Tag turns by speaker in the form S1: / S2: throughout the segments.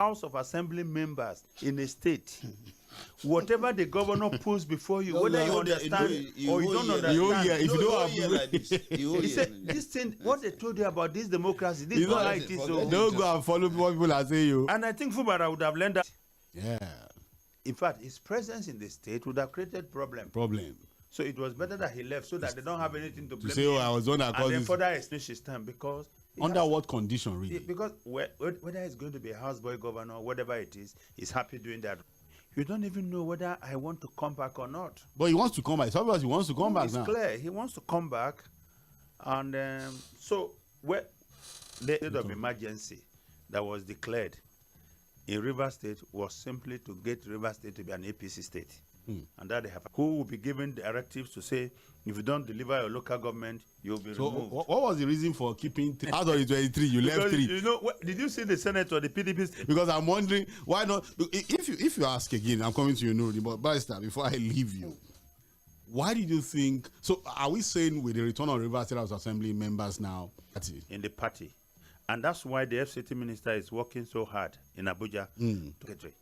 S1: House of Assembly members in a state. Whatever the governor puts before you, whether you understand or you don't understand,
S2: if you don't have
S1: like this thing, what they told you about this democracy, this is not how it is.
S2: Don't go and follow what people are saying. You.
S1: And I think Fubara would have learned that.
S2: Yeah.
S1: In fact, his presence in the state would have created problem. So it was better that he left so that they don't have anything to blame.
S2: Say, oh, I was one that caused
S1: and then further extinguish his time because.
S2: Under what condition, really?
S1: Because whether he's going to be a houseboy governor, whatever it is, he's happy doing that. You don't even know whether I want to come back or not.
S2: But he wants to come back. It's obvious he wants to come back now.
S1: It's clear. He wants to come back. And so the state of emergency that was declared in Rivers State was simply to get Rivers State to be an APC state. And that they have. Who will be given directives to say, if you don't deliver your local government, you'll be removed.
S2: What was the reason for keeping 3? Out of the 23, you left 3.
S1: You know, did you see the Senate or the PDP state?
S2: Because I'm wondering, why not? If you ask again, I'm coming to you, Nuri, but Barrister, before I leave you, why did you think, so are we saying with the return of Rivers State House Assembly members now?
S1: In the party. And that's why the FCT minister is working so hard in Abuja to get it.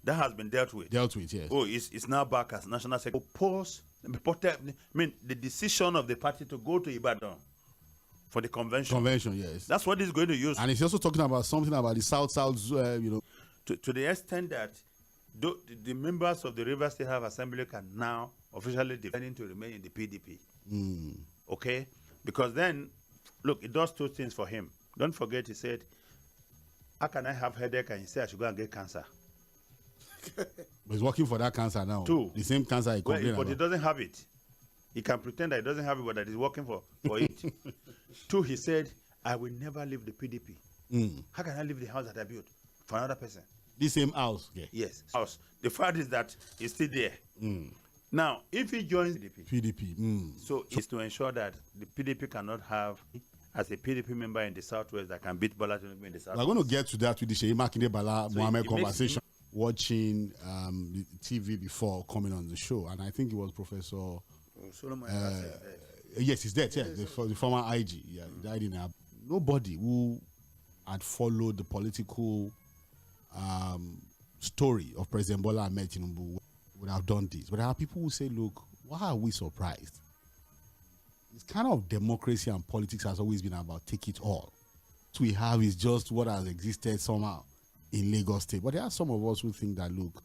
S1: That has been dealt with.
S2: Yes.
S1: Oh, it's now back as national secretary. The decision of the party to go to Ibadan for the convention.
S2: Yes.
S1: That's what he's going to use.
S2: And he's also talking about something about the South,
S1: To the extent that the members of the Rivers State House Assembly can now officially defend to remain in the PDP. Okay? Because then, look, it does 2 things for him. Don't forget, he said, how can I have headache and he said I should go and get cancer?
S2: But he's working for that cancer now.
S1: 2.
S2: The same cancer he complained about.
S1: But he doesn't have it. He can pretend that he doesn't have it, but that he's working for it. 2, he said, I will never leave the PDP. How can I leave the house that I built for another person?
S2: The same house? Yeah.
S1: Yes. House. The fact is that he's still there. Now, if he joins the
S2: PDP.
S1: So it's to ensure that the PDP cannot have, as a PDP member in the Southwest, that can beat Bala Muhammed in the Southwest.
S2: We're going to get to that with the Makinde Bala Muhammed conversation. Watching the TV before coming on the show, and I think it was Professor. Yes, he's dead. Yeah, the former IG. Yeah, he died in nobody who had followed the political story of President Bala Ahmed Tinubu would have done this. But there are people who say, "Look, why are we surprised?" It's kind of democracy and politics has always been about take it all. What we have is just what has existed somehow in Lagos State. But there are some of us who think that, look,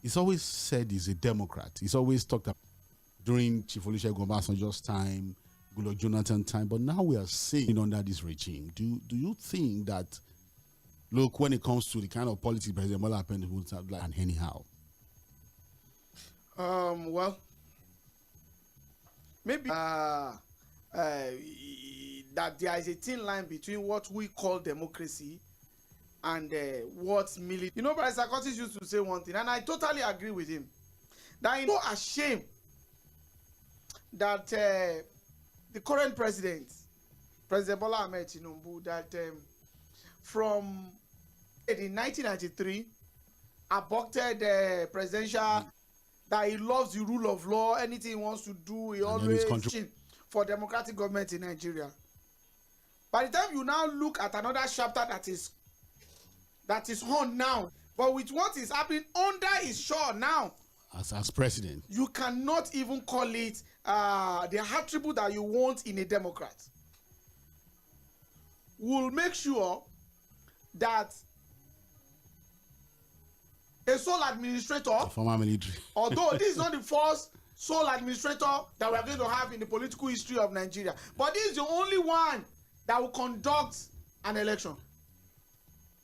S2: he's always said he's a Democrat. He's always talked about during Chief Olusegun Obasanjo's time, Goodluck Jonathan time, but now we are seeing under this regime. Do you think that, look, when it comes to the kind of politics President Bola Ahmed Tinubu would have, like, and anyhow?
S3: Well, maybe that there is a thin line between what we call democracy and what's military. You know, Barrister Curtis used to say one thing, and I totally agree with him. That he's so ashamed that the current president, President Bola Ahmed Tinubu, that from in 1993, aborted presidential, that he loves the rule of law, anything he wants to do, he always for democratic government in Nigeria. By the time you now look at another chapter that is on now, but with what is happening under his shore now,
S2: as president,
S3: you cannot even call it the attribute that you want in a Democrat. We'll make sure that a sole administrator,
S2: a former military,
S3: although this is not the first sole administrator that we are going to have in the political history of Nigeria, but this is the only one that will conduct an election,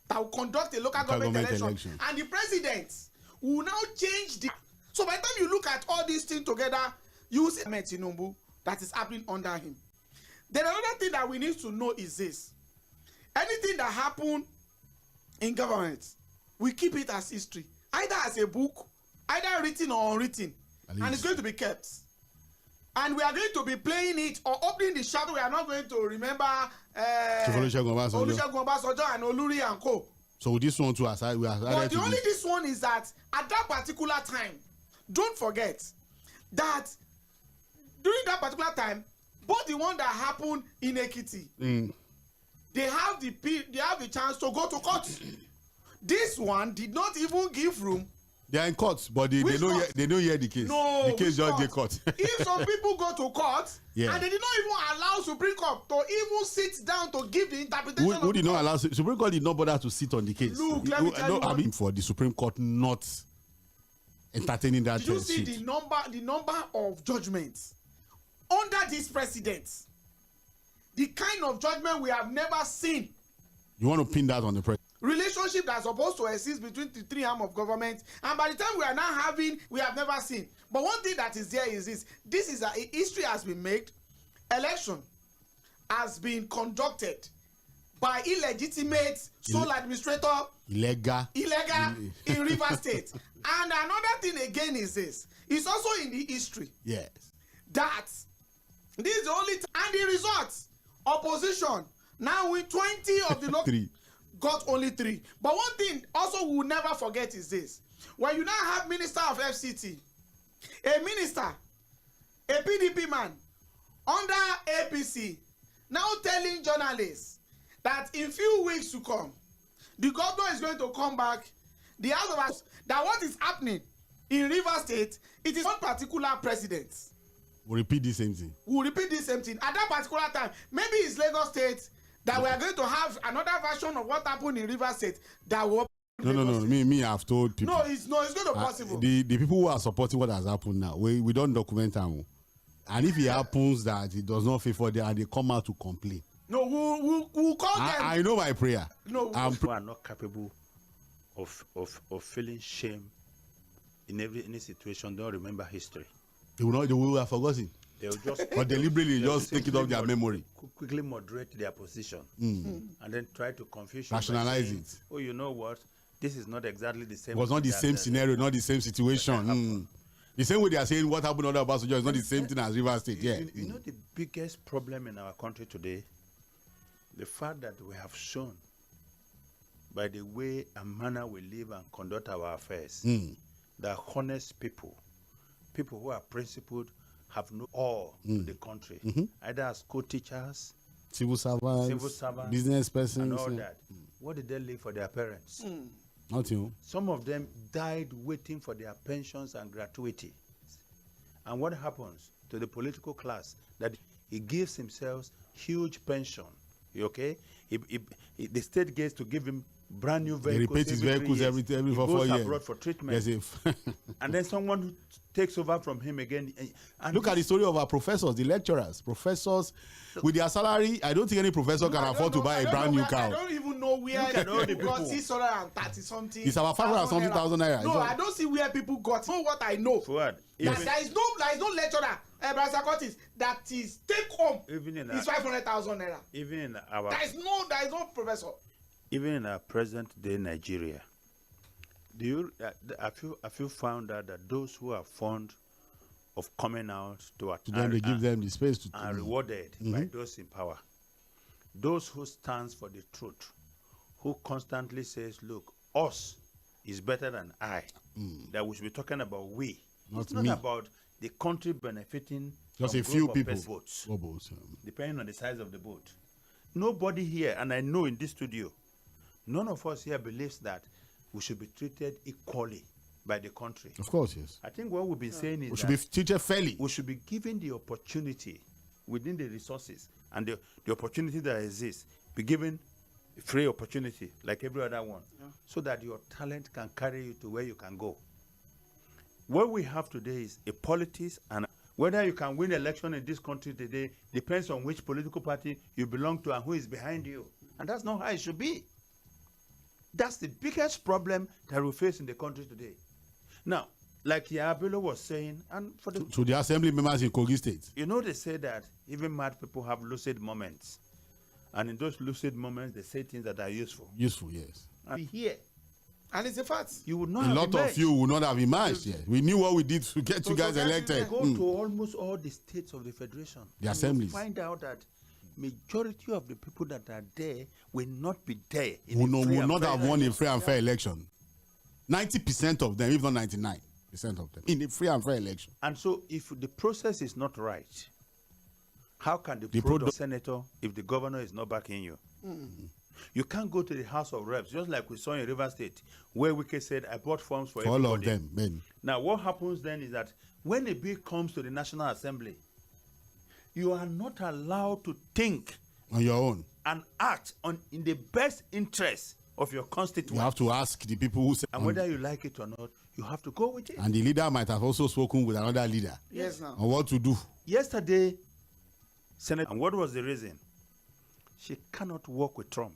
S3: that will conduct a local government election, and the president will now change the. So by the time you look at all these things together, you see Tinubu that is happening under him. Then another thing that we need to know is this: anything that happens in government, we keep it as history, either as a book, either written or unwritten, and it's going to be kept. And we are going to be playing it or opening the chapter. We are not going to remember Olusegun Obasanjo and Oluri and Co.
S2: So this one too, aside, we are.
S3: But the only this one is that at that particular time, don't forget that during that particular time, both the one that happened in Ekiti, they have the chance to go to court. this one did not even give room.
S2: They are in court, but they don't hear the case.
S3: No,
S2: the case just get court.
S3: If some people go to court and they did not even allow Supreme Court to even sit down to give the interpretation.
S2: Who did not allow Supreme Court did not bother to sit on the case?
S3: Look, let me tell you.
S2: I mean, for the Supreme Court not entertaining that.
S3: Did you see the number of judgments under this president? The kind of judgment we have never seen.
S2: You want to pin that on the president?
S3: Relationship that's supposed to exist between the three arms of government, and by the time we are now having, we have never seen. But one thing that is there is this: this is a history has been made. Election has been conducted by illegitimate sole administrator, illegal in Rivers State. And another thing again is this: it's also in the history.
S2: Yes.
S3: That this is the only and the results opposition now with 20 of the local got only 3. But one thing also we will never forget is this: when you now have Minister of FCT, a minister, a PDP man under APC, now telling journalists that in few weeks to come, the governor is going to come back, the House of Assembly, that what is happening in Rivers State, it is one particular president.
S2: We'll repeat the same thing.
S3: We'll repeat the same thing. At that particular time, maybe it's Lagos State that we are going to have another version of what happened in Rivers State that will.
S2: No. Me, I've told people.
S3: No, it's going to be possible.
S2: The people who are supporting what has happened now, we don't document them. And if it happens that it does not favor them and they come out to complain.
S3: No, we'll call them.
S2: I know my prayer.
S3: No,
S1: we are not capable of feeling shame in any situation. Don't remember history.
S2: They will have forgotten.
S1: They'll just
S2: or deliberately just take it off their memory.
S1: Quickly moderate their position and then try to confuse you.
S2: Rationalize it.
S1: Oh, you know what? This is not exactly the same.
S2: It was not the same scenario, not the same situation. The same way they are saying what happened under Obasanjo is not the same thing as Rivers State. Yeah.
S1: You know the biggest problem in our country today? The fact that we have shown by the way and manner we live and conduct our affairs that honest people who are principled, have no awe to the country, either as school teachers,
S2: civil servants, business persons,
S1: and all that. What did they leave for their parents?
S2: Nothing.
S1: Some of them died waiting for their pensions and gratuity. And what happens to the political class? That he gives himself huge pension. Okay, the state gets to give him brand new vehicles.
S2: He repeats his vehicles every 4 years. He goes
S1: abroad for treatment. And then someone takes over from him again. And
S2: look at the story of our professors, the lecturers. Professors, with their salary, I don't think any professor can afford to buy a brand new car.
S3: I don't even know where people got 630 something.
S2: It's about 500,000 naira.
S3: No, I don't see where people got. You know what I know?
S1: What?
S3: There is no lecturer, that is take home. It's 500,000 naira.
S1: Even in our.
S3: There is no professor.
S1: Even in our present day Nigeria, have you found out that those who are fond of coming out to
S2: them, they give them the space to
S1: are rewarded by those in power, those who stands for the truth, who constantly says, "Look, us is better than I." That we should be talking about we. It's not about the country benefiting
S2: just
S1: from
S2: a few people.
S1: Boats, depending on the size of the boat. Nobody here, and I know in this studio, none of us here believes that we should be treated equally by the country.
S2: Of course, yes.
S1: I think what we've been saying is
S2: we should be treated fairly.
S1: We should be given the opportunity within the resources and the opportunity that exists, be given free opportunity like every other one, so that your talent can carry you to where you can go. What we have today is a politics, and whether you can win election in this country today depends on which political party you belong to and who is behind you. And that's not how it should be. That's the biggest problem that we face in the country today. Now, like Yabelo was saying, and for
S2: to the assembly members in Kogi State,
S1: you know, they say that even mad people have lucid moments, and in those lucid moments, they say things that are useful.
S2: Useful, yes.
S1: And we hear,
S3: and it's a fact.
S1: You would not.
S2: A lot of you would not have emerged. Yeah, we knew what we did to get you guys elected.
S1: Go to almost all the states of the federation.
S2: The assemblies.
S1: Find out that majority of the people that are there will not be there.
S2: Will not have won a free and fair election. 90% of them, if not 99% of them, in a free and fair election.
S1: And so, if the process is not right, how can the senator if the governor is not backing you? You can't go to the House of Reps, just like we saw in River State, where Wike said, I bought forms for everybody.
S2: All of them, men.
S1: Now, what happens then is that when a bill comes to the National Assembly, you are not allowed to think
S2: on your own
S1: and act in the best interest of your constituents.
S2: You have to ask the people who say,
S1: and whether you like it or not, you have to go with it.
S2: And the leader might have also spoken with another leader.
S3: Yes, now.
S2: On what to do.
S1: Yesterday, Senate, and what was the reason? She cannot work with Trump.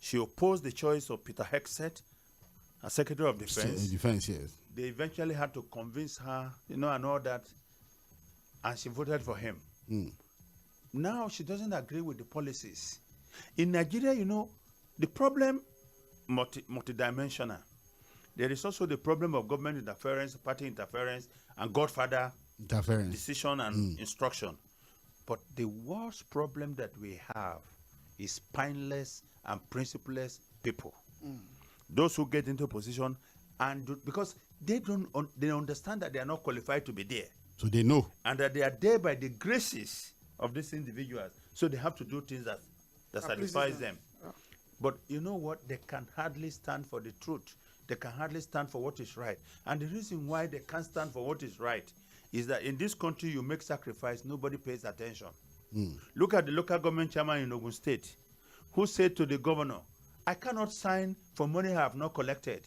S1: She opposed the choice of Peter Hegseth as Secretary of Defense.
S2: Defense, yes.
S1: They eventually had to convince her, and all that, and she voted for him. Now she doesn't agree with the policies. In Nigeria, the problem multidimensional. There is also the problem of government interference, party interference, and Godfather
S2: interference,
S1: decision and instruction. But the worst problem that we have is spineless and principleless people. Those who get into position because they understand that they are not qualified to be there.
S2: So they know.
S1: And that they are there by the graces of these individuals. So they have to do things that satisfies them. Yeah. But you know what? They can hardly stand for the truth. They can hardly stand for what is right. And the reason why they can't stand for what is right is that in this country, you make sacrifice, nobody pays attention. Look at the local government chairman in Ogun State, who said to the governor, I cannot sign for money I have not collected.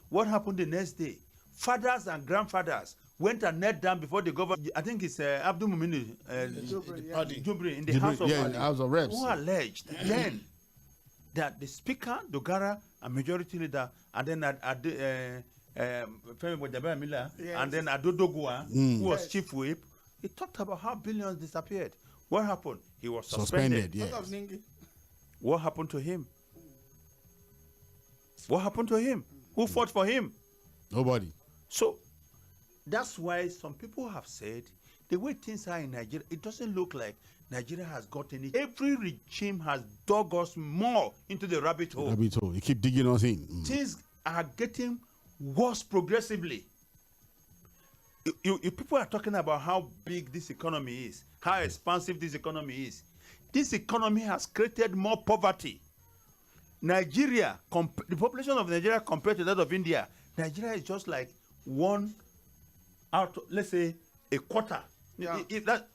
S1: What happened the next day? Fathers and grandfathers went and knelt down before the governor. I think it's Abdul Mumini Jubri in the House of Reps, who alleged then that the Speaker, Dogara, and Majority Leader, and then and then Adodogua, who was Chief Whip, he talked about how billions disappeared. What happened? He was suspended.
S2: Yes.
S1: What happened to him? What happened to him? Who fought for him?
S2: Nobody.
S1: So that's why some people have said the way things are in Nigeria, it doesn't look like Nigeria has gotten it. Every regime has dug us more into the rabbit hole.
S2: You keep digging us in.
S1: Things are getting worse progressively. You people are talking about how big this economy is, how expansive this economy is. This economy has created more poverty. Nigeria, the population of Nigeria compared to that of India, Nigeria is just like one out, let's say, a quarter. Yeah.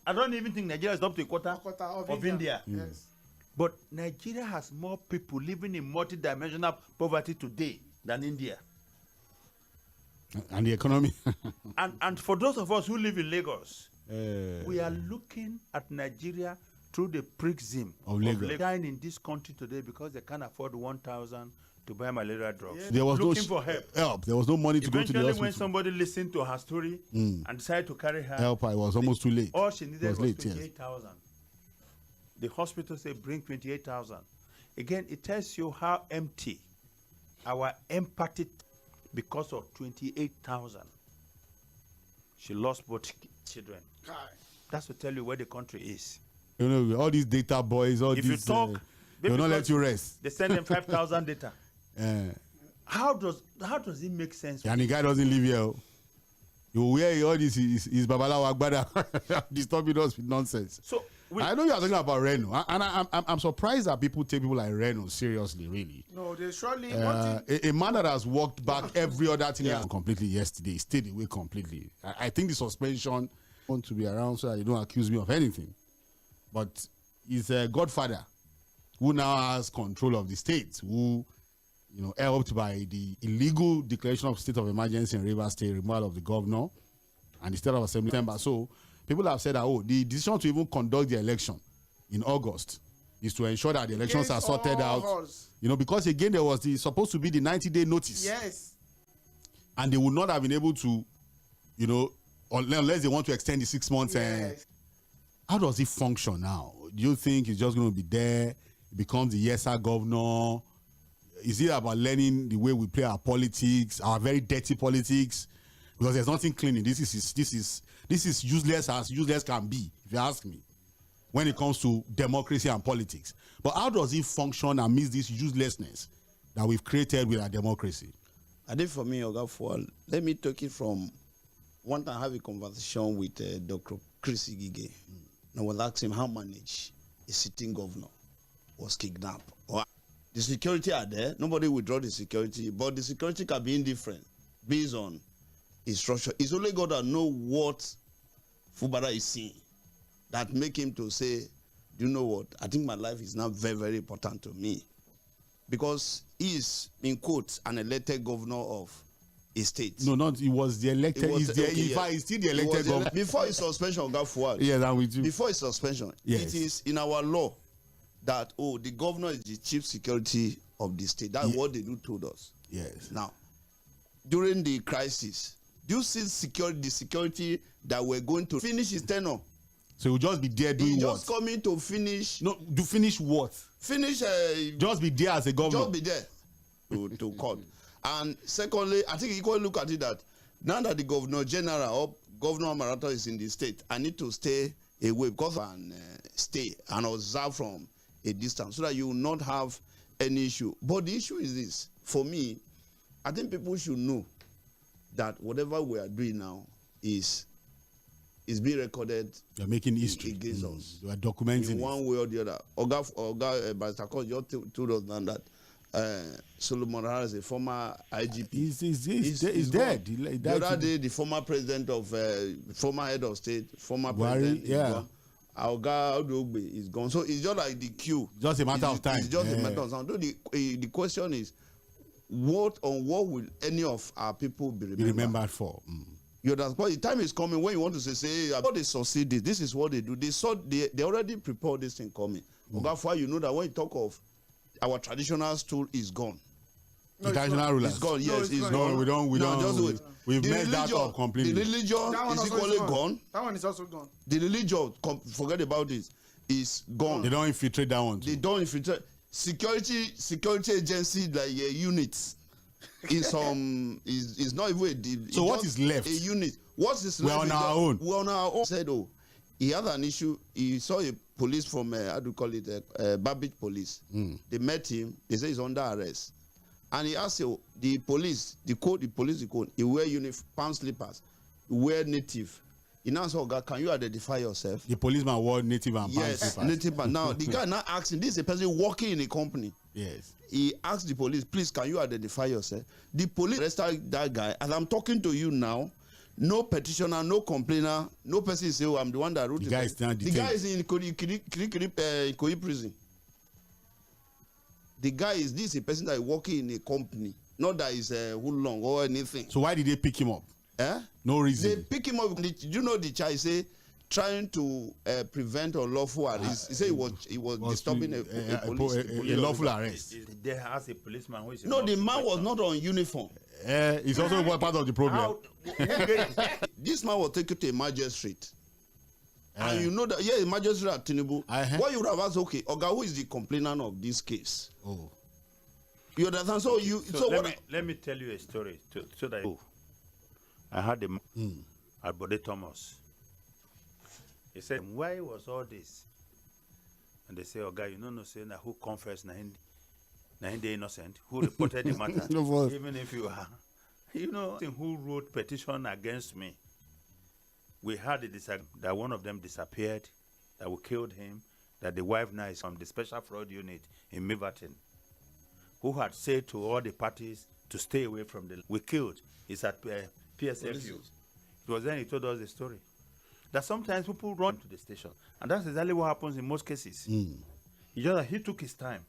S1: I don't even think Nigeria is up to a quarter of India.
S3: Yes.
S1: But Nigeria has more people living in multidimensional poverty today than India.
S2: And the economy.
S1: and for those of us who live in Lagos, we are looking at Nigeria through the prism of Lagos. Dying in this country today because they can't afford 1,000 to buy malaria drugs.
S2: There was
S1: looking for help.
S2: There was no money to go to the hospital.
S1: When somebody listened to her story and decided to carry her,
S2: it was almost too late.
S1: All she needed was 28,000. The hospital said, bring 28,000. Again, it tells you how empty our empathy because of 28,000. She lost both children. That's to tell you where the country is.
S2: All these data boys,
S1: if you talk,
S2: they will not let you rest.
S1: They send them 5,000 data. How does it make sense?
S2: And the guy doesn't live here. You wear all this is Bala Muhammed disturbing us with nonsense.
S1: So
S2: I know you are talking about Reno, and I'm surprised that people take people like Reno seriously. Really,
S3: no, they surely
S2: a man that has walked back every other thing completely yesterday, stayed away completely. I think the suspension want to be around so that they don't accuse me of anything, but he's a godfather who now has control of the state, who helped by the illegal declaration of state of emergency in River State, removal of the governor and the state of assembly member. So people have said that the decision to even conduct the election in August is to ensure that the elections are sorted out. Because again there was supposed to be the 90-day notice.
S3: Yes.
S2: And they would not have been able to, unless they want to extend the 6 months.
S3: Yes.
S2: How does it function now? Do you think it's just going to be there? It becomes the yes-sir governor? Is it about learning the way we play our politics, our very dirty politics? Because there's nothing clean in this. This is useless as useless can be, if you ask me, when it comes to democracy and politics. But how does it function amidst this uselessness that we've created with our democracy?
S4: I think for me, Oga, let me take it from one time I have a conversation with Dr. Chris Igige. And I was asking him how manage a sitting governor was kidnapped. The security are there. Nobody withdraw the security, but the security can be indifferent based on instruction. It's only God that know what Fubara is seeing that make him to say, do you know what? I think my life is now very, very important to me. Because he is, in quotes, an elected governor of a state.
S2: No, not he was the elected. He's still the elected governor.
S3: Before his suspension, Fuad.
S2: Yeah, that we do.
S3: Before his suspension,
S2: yes.
S3: It is in our law that the governor is the chief security of the state. That's what they do told us.
S2: Yes.
S3: Now, during the crisis, do you see the security that we're going to finish his tenure?
S2: So he'll just be there doing what?
S3: Just coming to finish.
S2: No, to finish what?
S3: Finish.
S2: Just be there as a governor.
S3: Just be there to court. And secondly, I think you can look at it that now that the governor general or governor Marathon is in the state, I need to stay away because and stay and observe from a distance so that you will not have any issue. But the issue is this: for me, I think people should know that whatever we are doing now is being recorded.
S2: You're making history
S3: against us.
S2: You are documenting
S3: in one way or the other. Oga Bastakos just told us now that Solomon Harris, a former IGP,
S2: he's dead.
S3: The other day, the former president of former head of state, former president, Oga Odogbe is gone. So it's just like the queue.
S2: Just a matter of time.
S3: It's just a matter of time. The question is, what will any of our people be remembered
S2: for?
S3: You understand? But the time is coming when you want to say, how they succeed this. This is what they do. They already prepared this thing coming. Therefore, you know that when you talk of our traditional stool is gone.
S2: No, traditional rulers.
S3: It's gone. Yes, it's
S2: gone. We don't.
S3: Just do it.
S2: We've made that up completely.
S3: The religion is equally gone.
S5: That one is also gone.
S3: The religion, forget about this, is gone.
S2: They don't infiltrate that one too.
S3: They don't infiltrate. Security agency like units is is not even
S2: so what is left?
S3: A unit. What is
S2: left? We're
S3: on our own. Said, he had an issue. He saw a police from how do you call it? Babbage police. They met him. They say he's under arrest, and he asked the police, the police code. He wear palm slippers. He wear native. He now said, "God, can you identify yourself?"
S2: The policeman wore native and palm slippers.
S3: Yes, native. Now the guy now asking, this is a person working in a company.
S2: Yes.
S3: He asked the police, "Please, can you identify yourself?" The police arrested that guy. As I'm talking to you now, no petitioner, no complainer, no person say, I'm the one that wrote
S2: the guy. The
S3: guy is in Ikoyi prison. The guy is a person that is working in a company, not that is hoodlum or anything.
S2: So why did they pick him up? No reason.
S3: They pick him up. Did you know the child say trying to prevent unlawful arrest? He said he was disturbing a
S2: lawful arrest.
S1: They has a policeman who is
S3: the man was not on uniform.
S2: It's also part of the problem.
S3: This man was taken to a magistrate. And you know that, a magistrate at Tinubu. What you would have asked, okay, Oga, who is the complainant of this case?
S2: Oh.
S3: You understand?
S1: Let me tell you a story so that I had a man at Bode Thomas. He said, why was all this? And they say, Oga, you know, saying that who confessed the innocent, who reported the matter, even if you are, who wrote petition against me. We had that one of them disappeared, that we killed him, that the wife now is from the special fraud unit in Miverton, who had said to all the parties to stay away from we killed. It's at PSFU. It was then he told us the story. That sometimes people run to the station, and that's exactly what happens in most cases. He took his time.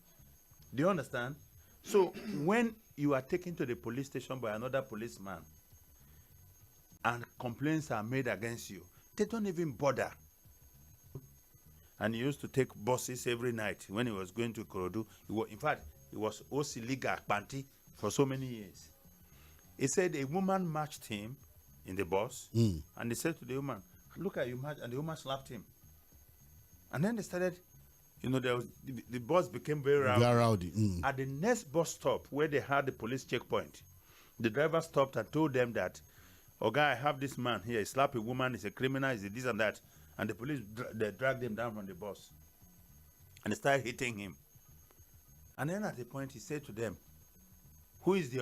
S1: Do you understand? So when you are taken to the police station by another policeman and complaints are made against you, they don't even bother. And he used to take buses every night when he was going to Ikorodu. In fact, he was Osiligà Akpanti for so many years. He said a woman matched him in the bus, and he said to the woman, "Look at you, match," and the woman slapped him. And then they started. The bus became very rowdy. At the next bus stop where they had the police checkpoint, the driver stopped and told them that, "Okay, I have this man here. He slapped a woman. He's a criminal. He's a this and that." And the police they dragged him down from the bus, and they started hitting him. And then at the point he said to them, "Who is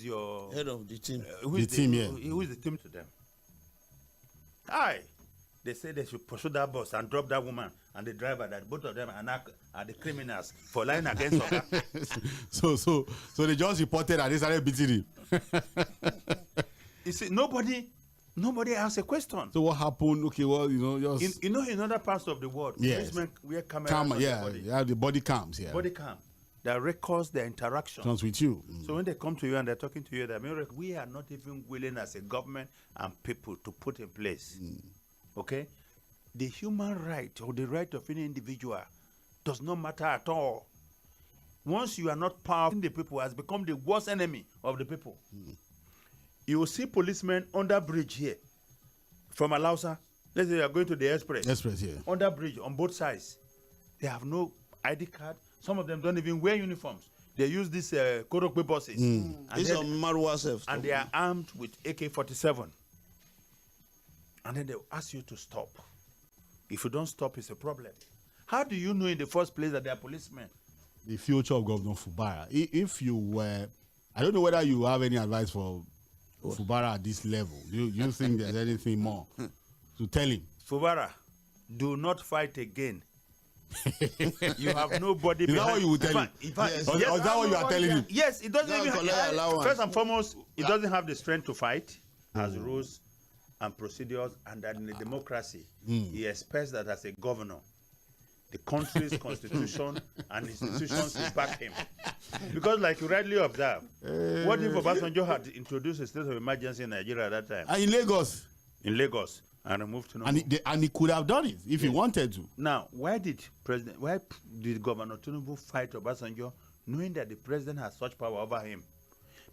S1: your
S3: head of the team?
S1: Who is the team to them?" they say they should pursue that bus and drop that woman and the driver, that both of them are the criminals for lying against Oga.
S2: So they just reported and they started beating him.
S1: You see, nobody asks a question.
S2: So what happened? Okay, well, just
S1: in other parts of the world,
S2: yes,
S1: policemen wear cameras.
S2: The body cams,
S1: body cam that records their interactions
S2: with you.
S1: So when they come to you and they're talking to you, they mean, we are not even willing as a government and people to put in place. Okay, the human right or the right of any individual does not matter at all. Once you are not powerful, the people has become the worst enemy of the people. You will see policemen on that bridge here from Alausa. Let's say you are going to the express. On that bridge on both sides. They have no ID card. Some of them don't even wear uniforms. They use these Korokwe buses.
S4: These are Marwa self.
S1: And they are armed with AK-47. And then they will ask you to stop. If you don't stop, it's a problem. How do you know in the first place that they are policemen?
S2: The future of Governor Fubara. If you were, I don't know whether you have any advice for Fubara at this level. You think there's anything more to tell him?
S1: Fubara, do not fight again. You have nobody.
S2: Is that what you would tell him?
S1: Yes.
S2: Is that what you are telling him?
S1: Yes, it doesn't even. First and foremost, it doesn't have the strength to fight. Has rules and procedures, and that in a democracy, he expects that as a governor, the country's constitution and institutions will back him. Because, like you rightly observe, what if Obasanjo had introduced a state of emergency in Nigeria at that time?
S2: In Lagos.
S1: In Lagos, and removed Tinubu.
S2: And he could have done it if he wanted to.
S1: Now, why did Governor Tinubu fight Obasanjo, knowing that the president has such power over him?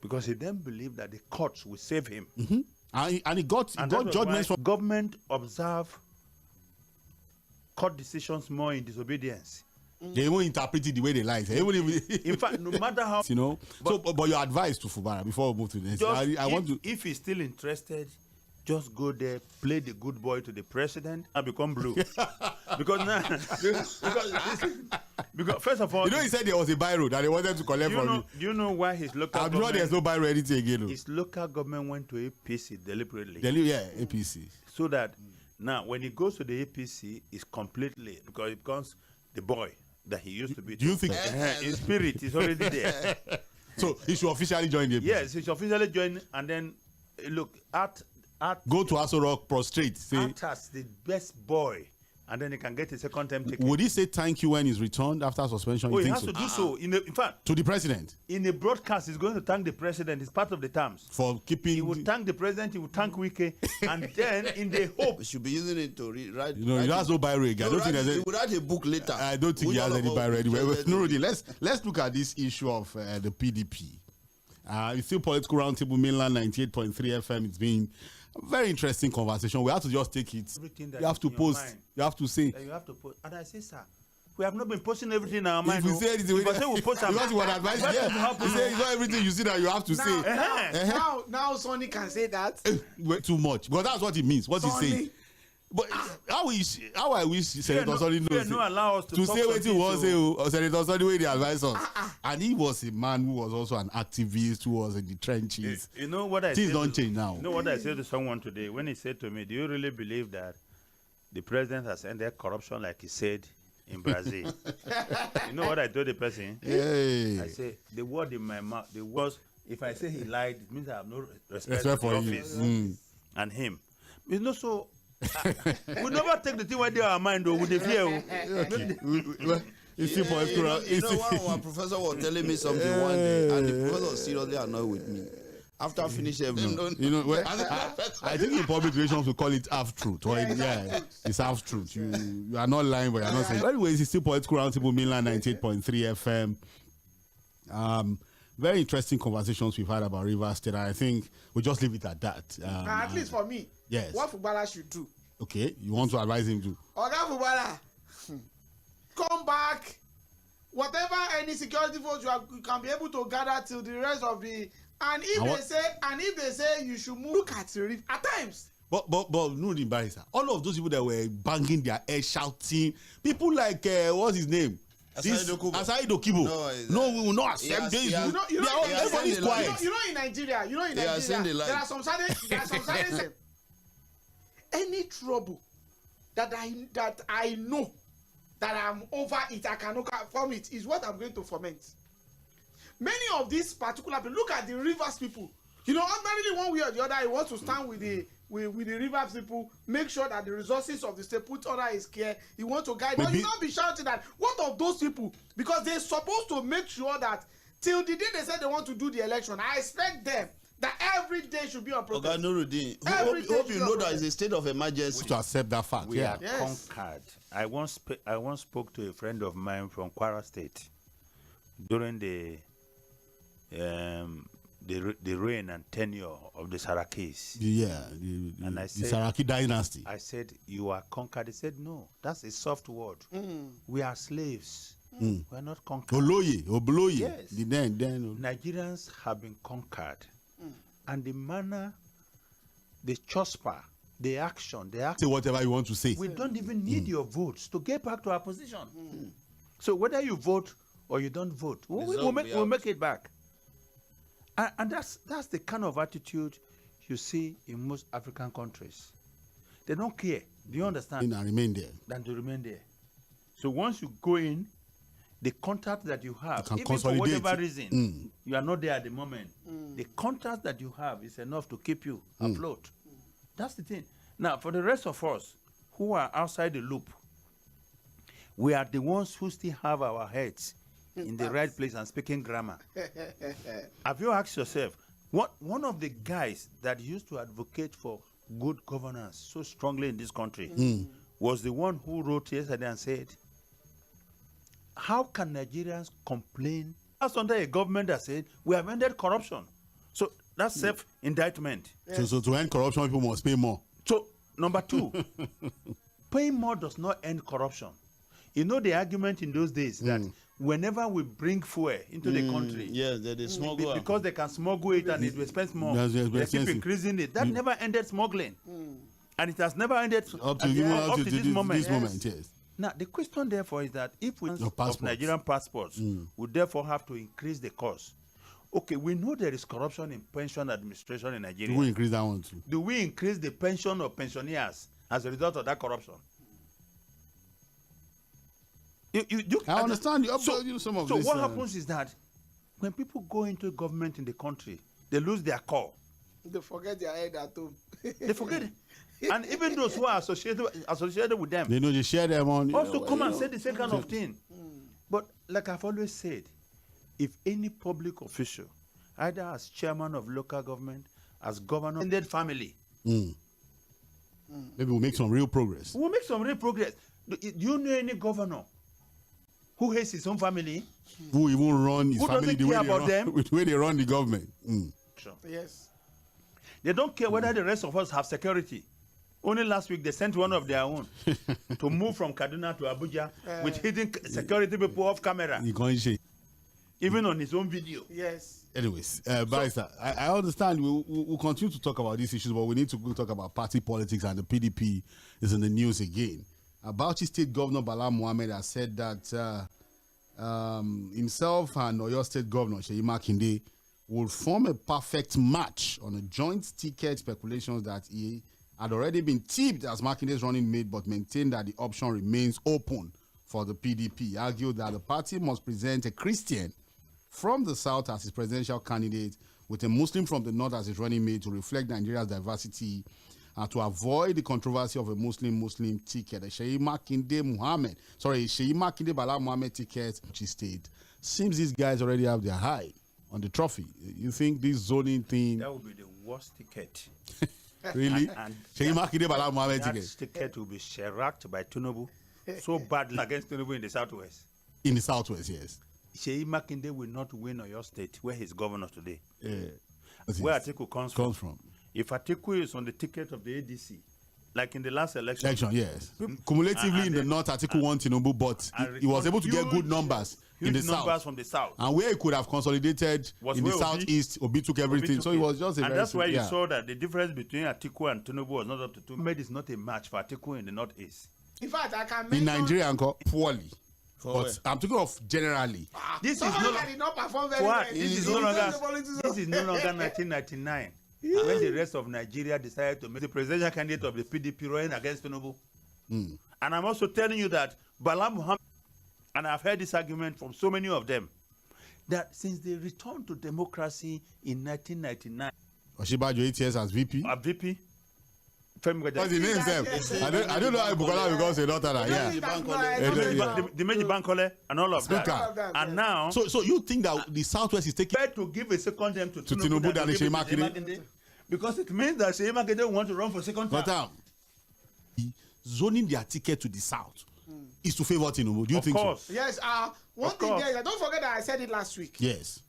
S1: Because he then believed that the courts will save him.
S2: And he got judgments from
S1: government. Observe court decisions more in disobedience.
S2: They won't interpret it the way they like.
S1: In fact, no matter how
S2: but your advice to Fubara before we move to the next.
S1: If he's still interested, just go there, play the good boy to the president, and become blue. because first of all,
S2: he said there was a biro that they wanted to collect from you.
S1: Do you know why his local
S2: I'm
S1: government?
S2: sure there's no biro anything again.
S1: His local government went to APC deliberately.
S2: APC.
S1: So that now when he goes to the APC, it's completely because it becomes the boy that he used to be.
S2: Do you think
S1: his spirit is already there?
S2: So he should officially join the APC.
S1: Yes, he should officially join, and then look
S2: go to Aso Rock, prostrate, say
S1: act as the best boy, and then he can get a second term ticket.
S2: Would he say thank you when he's returned after suspension?
S1: Oh, he has to do so. In fact,
S2: to the president.
S1: In a broadcast, he's going to thank the president. It's part of the terms.
S2: For keeping.
S1: He would thank the president. He would thank Wike, and then in the hope.
S4: We should be using it to write.
S2: He has no biro again.
S4: He would write a book later.
S2: I don't think he has any biro anyway. No, let's look at this issue of the PDP. It's still Political Roundtable Mainland 98.3 FM. It's been a very interesting conversation. We have to just take it. You have to post. You have to say.
S1: You have to post. And I say, sir, we have not been posting everything in our mind.
S2: If we say anything,
S1: if I say we post our
S2: because you want advice, you say it's not everything you see that you have to say.
S3: Now Sonny can say that.
S2: Too much. Because that's what it means. What he's saying. But how I wish Senator Sonny knows
S1: no allow us to
S2: say what he was saying. Senator Sonny way the advice us, and he was a man who was also an activist who was in the trenches.
S1: You know what I
S2: things don't change now.
S1: You know what I said to someone today when he said to me, "Do you really believe that the president has ended corruption like he said in Brazil?" You know what I told the person?
S2: Hey.
S1: I say the word in my mouth. The words. If I say he lied, it means I have no respect for the office and him. You know so. We never take the thing where they are mind or with the fear.
S2: It's simple.
S4: One of our professors was telling me something one day, and the professor was seriously annoyed with me. After finishing everything,
S2: I think in public relations we call it half truth. It's half truth. You are not lying, but you're not saying. Anyways, it's still Political Roundtable Mainland 98.3 FM. Very interesting conversations we've had about Rivers State. I think we'll just leave it at that.
S3: At least for me.
S2: Yes.
S3: What Fubara should do.
S2: Okay, you want to advise him to?
S3: Oga Fubara, come back. Whatever any security force you can be able to gather till the rest of the. And if they say you should move, look at the reef at times.
S2: But no, the barrister. All of those people that were banging their head, shouting, people like what's his name? Asai Dokibo. No, we will not accept this. Everybody's quiet.
S3: You know in Nigeria, there are some certain any trouble that I know that I'm over it, I cannot form it, is what I'm going to foment. Many of these particular people, look at the Rivers people. You know, ordinarily one way or the other, he wants to stand with the Rivers people, make sure that the resources of the state put order is clear. He wants to guide. But you not be shouting that what of those people, because they're supposed to make sure that till the day they said they want to do the election, I expect them that every day should be on protest.
S4: Okay, Nuruddin, hope you know that it's a state of emergency.
S2: To accept that fact.
S1: We are
S3: Yes.
S1: conquered. I once spoke to a friend of mine from Kwara State during the reign and tenure of the Sarakis.
S2: Yeah,
S1: And I
S2: the
S1: said,
S2: Saraki dynasty.
S1: I said, you are conquered. He said, no, that's a soft word. We are slaves. We are not conquered.
S2: Obloye.
S1: Yes.
S2: Then
S1: Nigerians have been conquered. And the manner, the chosper, the action,
S2: say whatever you want to say.
S1: we don't even need your votes to get back to our position. So whether you vote or you don't vote, we'll make it back. And that's the kind of attitude you see in most African countries. They don't care. Do you understand?
S2: And remain there.
S1: Than to remain there. So once you go in, the contact that you have,
S2: You can
S1: even for
S2: consolidate.
S1: whatever reason, you are not there at the moment. The contact that you have is enough to keep you afloat. That's the thing. Now, for the rest of us who are outside the loop, we are the ones who still have our heads in the right place and speaking grammar. Have you asked yourself, one of the guys that used to advocate for good governance so strongly in this country was the one who wrote yesterday and said, how can Nigerians complain? That's under a government that said, we have ended corruption. So that's self-indictment.
S3: Yes.
S2: So to end corruption, people must pay more.
S1: So, number two, paying more does not end corruption. You know the argument in those days that whenever we bring fuel into the country,
S4: Yes, they smuggle.
S1: because they can smuggle it and it will spend more,
S2: Yes, yes,
S1: they keep
S2: expensive.
S1: increasing it. That never ended smoggling. And it has never ended
S2: Up to,
S1: this moment.
S2: This moment, yes.
S1: Now, the question therefore is that if we of
S2: passports.
S1: Nigerian passports would therefore have to increase the cost. Okay, we know there is corruption in pension administration in Nigeria.
S2: We will increase that one too.
S1: Do we increase the pension of pensioners as a result of that corruption?
S2: I understand you.
S1: So,
S2: Some of
S1: so
S2: this,
S1: what happens is that when people go into government in the country, they lose their core.
S3: They forget their head at home.
S1: They forget it. And even those who are associated with them
S2: they know they share them on.
S1: also come and say the same kind of thing. But like I've always said, if any public official, either as chairman of local government, as governor, extended family,
S2: Maybe we'll make some real progress.
S1: we'll make some real progress. Do you know any governor who hates his own family?
S2: Who even run his
S1: Who
S2: family
S1: doesn't
S2: the way
S1: care
S2: they
S1: about
S2: run,
S1: them?
S2: with the way they run the government.
S1: Sure.
S3: Yes.
S1: They don't care whether the rest of us have security. Only last week they sent one of their own to move from Kaduna to Abuja with hidden security people off camera,
S2: You can't say.
S1: even on his own video.
S3: Yes.
S2: Anyways, Barrister, I understand we'll continue to talk about these issues, but we need to go talk about party politics, and the PDP is in the news again. Bauchi State Governor Bala Muhammed has said that himself and Oyo State Governor Seyi Makinde will form a perfect match on a joint ticket speculations that he had already been tipped as Makinde's running mate, but maintained that the option remains open for the PDP. He argued that the party must present a Christian from the south as his presidential candidate, with a Muslim from the north as his running mate, to reflect Nigeria's diversity and to avoid the controversy of a Muslim ticket. The Seyi Makinde Bala Muhammed ticket, which state, seems these guys already have their eye on the trophy. You think this zoning thing
S1: That would be the worst ticket.
S2: really?
S1: And
S2: Seyi Makinde Bala Muhammed
S1: that
S2: ticket
S1: ticket will be shellacked by Tinubu so badly against Tinubu in the southwest.
S2: in the southwest, yes.
S1: Seyi Makinde will not win Oyo State, where he's governor today.
S2: That's
S1: Where
S2: it.
S1: Atiku comes
S2: from.
S1: If Atiku is on the ticket of the ADC, like in the last election,
S2: Yes. Cumulatively in the north, Atiku won Tinubu, but he was able to get good numbers in the
S1: huge numbers
S2: south.
S1: from the south.
S2: And where he could have consolidated
S1: Was
S2: in the
S1: where Obi-
S2: southeast, Obi took everything. So it was just a
S1: and
S2: very
S1: that's why you
S2: yeah.
S1: saw that the difference between Atiku and Tinubu was not up to 2. Made is not a match for Atiku in the northeast.
S3: In fact, I can
S2: in
S3: mention
S2: Nigeria poorly.
S4: For
S2: But
S4: where?
S2: I'm talking of generally.
S1: This is
S3: somebody
S1: no
S3: that did not perform very
S1: What?
S3: well.
S1: This is
S3: He
S1: no
S3: became
S1: longer.
S3: the politician.
S1: This is no longer 1999 when the rest of Nigeria decided to make the presidential candidate of the PDP running against Tinubu. And I'm also telling you that Bala Muhammed, and I've heard this argument from so many of them, that since they returned to democracy in 1999,
S2: Oshibajo 8 years as VP.
S1: VP.
S2: What's the name, Sam? I don't know how Bukola because a daughter. Yeah.
S1: The Meji Bankole and all of that. And now,
S2: so you think that the Southwest is taking
S1: to give a second term to
S2: Tinubu than 괡ᴜᴛᴜ
S1: because it means that 괡ᴜᴛᴜ Makinde want to run for second term.
S2: But zoning their ticket to the South is to favor Tinubu. Do you think so?
S3: Yes. One thing there, don't forget that I said it last week.
S2: Yes.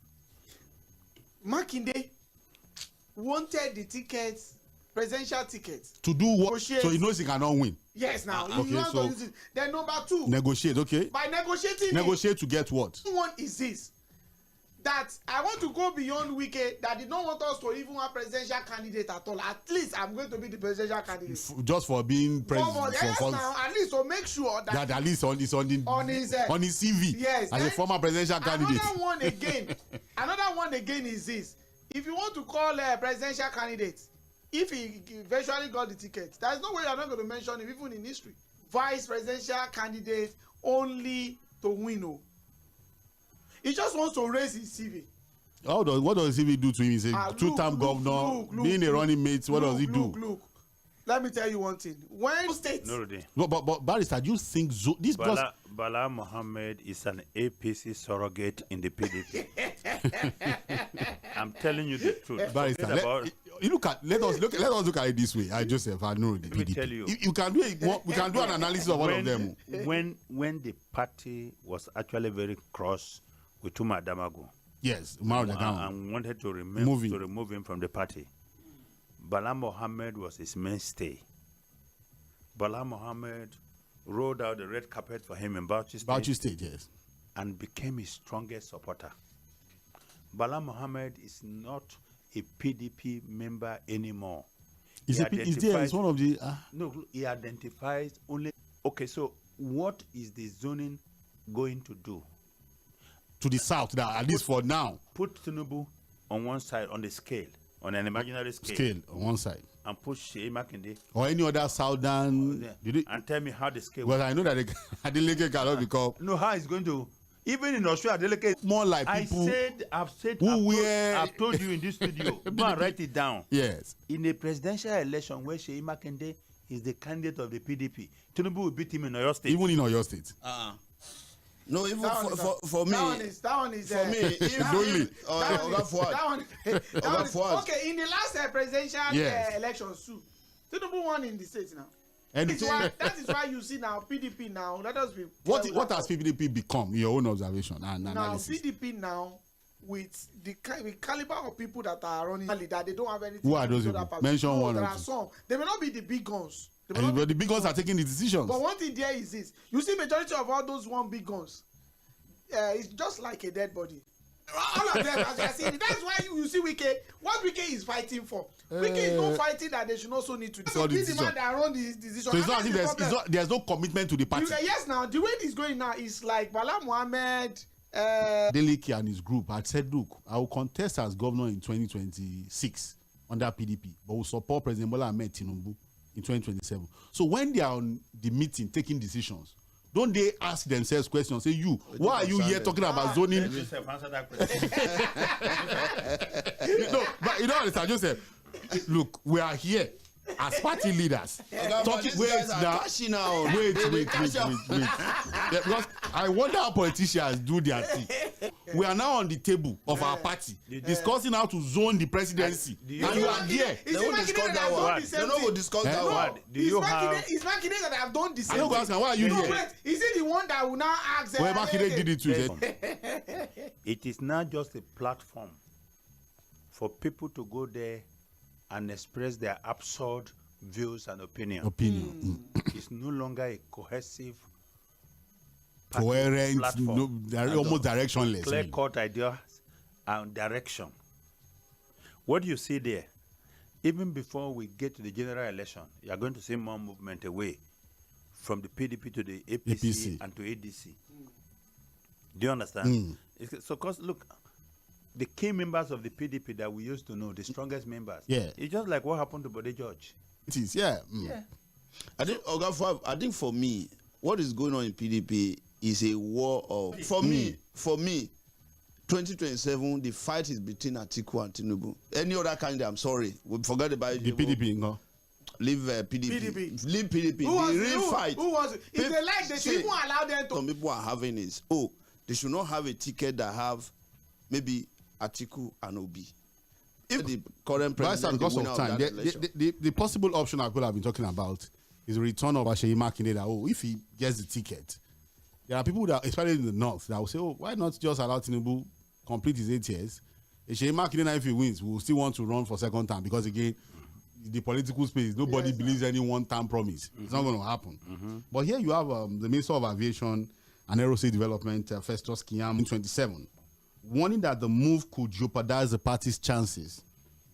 S3: Makinde wanted the tickets, presidential tickets.
S2: To do what?
S3: Negotiate.
S2: So he knows he cannot win.
S3: Yes, now.
S2: Okay,
S3: you want
S2: so
S3: to use it. Then number 2.
S2: Negotiate, okay.
S3: By negotiating
S2: Negotiate to get what?
S3: One is this. That I want to go beyond Wike that did not want us to even have presidential candidate at all. At least I'm going to be the presidential candidate.
S2: Just for being president.
S3: Yes, now, at least to make sure that
S2: at least on his CV.
S3: Yes.
S2: As a former presidential candidate.
S3: Another one again is this. If you want to call a presidential candidate, if he eventually got the ticket, there's no way you're not going to mention him even in history. Vice presidential candidate only to win. He just wants to raise his CV.
S2: What does CV do to him? He's a two-term governor, being a running mate. What does he do?
S3: Look. Let me tell you one thing. When states...
S2: No, but Barrister, do you think this...
S1: Bala Muhammed is an APC surrogate in the PDP. I'm telling you the truth.
S2: Barrister, let us look at it this way. Joseph, I know the PDP.
S1: Let me tell you.
S2: You can do it. We can do an analysis of all of them.
S1: When the party was actually very cross with Tuma Damago.
S2: Yes,
S1: and wanted to remove him from the party. Bala Muhammed was his mainstay. Bala Muhammed rolled out the red carpet for him in Bauchi State.
S2: Bauchi State, yes.
S1: And became his strongest supporter. Bala Muhammed is not a PDP member anymore.
S2: Is one of the...
S1: No, he identifies only... Okay, so what is the zoning going to do?
S2: To the South, at least for now.
S1: Put Tinubu on one side, on the scale. On an imaginary
S2: scale on one side,
S1: and push 괡ᴜᴛ Makinde
S2: or any other southern.
S1: And tell me how the scale.
S2: Well, I know that Adeleke cannot become.
S1: No, how it's going to. Even in Australia, Adeleke
S2: more like people.
S1: I've told you in this studio. Go and write it down.
S2: Yes.
S1: In a presidential election where 괡ᴜᴛ Makinde is the candidate of the PDP, Tinubu will beat him in Oyo State.
S2: Even in Oyo State.
S4: No, even for me.
S3: That one is
S4: for me.
S3: Okay, in the last presidential elections too, Tinubu won in the states now. And that is why you see now PDP now. Let us be.
S2: What has PDP become? Your own observation and analysis.
S3: Now PDP now with the caliber of people that are running that they don't have anything.
S2: Who are those people? Mention one.
S3: There are some. They may not be the big guns.
S2: But the big guns are taking the decisions.
S3: But one thing there is this: you see, majority of all those big guns, it's just like a dead body. All of them, as you are seeing, that's why you see Wike. What Wike is fighting for? Wike is not fighting that they should also need to. So the man that run this decision.
S2: So it's not as if there's no commitment to the party.
S3: Yes, now the way it's going now is like Bala Muhammed.
S2: Adeleke and his group had said, "Look, I will contest as governor in 2026 under PDP, but will support President Bala Muhammed Tinubu in 2027. So when they are on the meeting taking decisions, don't they ask themselves questions? Say, why are you here talking about zoning?
S1: Answer that question.
S2: No, but you don't understand, Joseph. Look, we are here as party leaders. Wait. Because I wonder how politicians do their thing. We are now on the table of our party discussing how to zone the presidency. And you are here.
S4: They won't discuss that one. They don't discuss that one.
S3: It's Makinde that have done the same.
S2: I don't ask him, why are you here?
S3: Wait, is it the one that will now ask?
S2: Well, Makinde did it too.
S1: It is not just a platform for people to go there and express their absurd views and opinions. It's no longer a cohesive,
S2: coherent, almost directionless.
S1: Clear-cut ideas and direction. What do you see there? Even before we get to the general election, you are going to see more movement away from the PDP to the APC. And to ADC. Do you understand? So, because look, the key members of the PDP that we used to know, the strongest members, it's just like what happened to Bode George.
S2: It is,
S4: I think for me, what is going on in PDP is a war of. For me, 2027, the fight is between Atiku and Tinubu. Any other candidate, I'm sorry, we forget about
S2: the PDP. No?
S4: Leave PDP. Leave PDP.
S3: Who was
S4: the real fight.
S3: Who was it? If they like, they should even allow them to.
S4: Some people are having is they should not have a ticket that have maybe Atiku and Obi. If the current president,
S2: because of time, the possible option I could have been talking about is the return of Makinde. That if he gets the ticket, there are people that, especially in the north, that will say, why not just allow Tinubu complete his 8 years? Makinde, if he wins, we will still want to run for second time because again, the political space, nobody believes any one-time promise. It's not going to happen. But here you have the Minister of Aviation and Aerospace Development, Festus Keyamo, in 27, warning that the move could jeopardize the party's chances.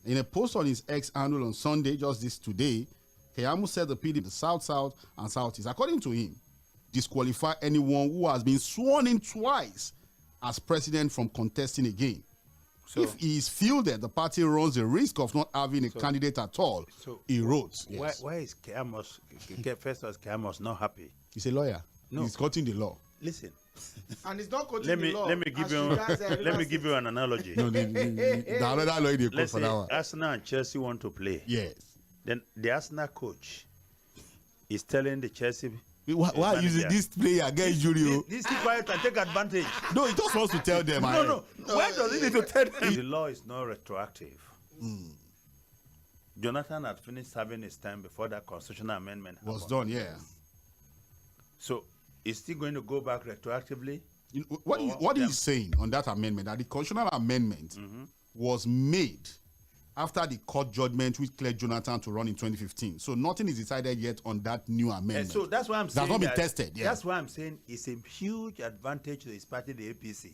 S2: In a post on his X handle on Sunday, just this today, Keyamo said the PDP, the South, and Southeast, according to him, disqualify anyone who has been sworn in twice as president from contesting again. So, if he is fielded, the party runs the risk of not having a candidate at all. So he wrote.
S1: Yes. Why is Festus Keyamo not happy?
S2: He's a lawyer. No. He's quoting the law.
S1: Listen.
S3: And it's not quoting the law.
S1: Let me give you an analogy.
S2: No, the other lawyer they quote for that one.
S1: Arsenal and Chelsea want to play.
S2: Yes.
S1: Then the Arsenal coach is telling the Chelsea.
S2: Why using this player against Julio?
S1: This quiet and take advantage.
S2: No, he just wants to tell them.
S1: No. Why does he need to tell them? The law is not retroactive. Jonathan had finished serving his time before that constitutional amendment
S2: was done. Yeah.
S1: So is still going to go back retroactively?
S2: What he's saying on that amendment, that the constitutional amendment was made after the court judgment which cleared Jonathan to run in 2015. So nothing is decided yet on that new amendment.
S1: So that's why I'm saying
S2: that's not been tested. Yeah.
S1: That's why I'm saying it's a huge advantage to his party, the APC.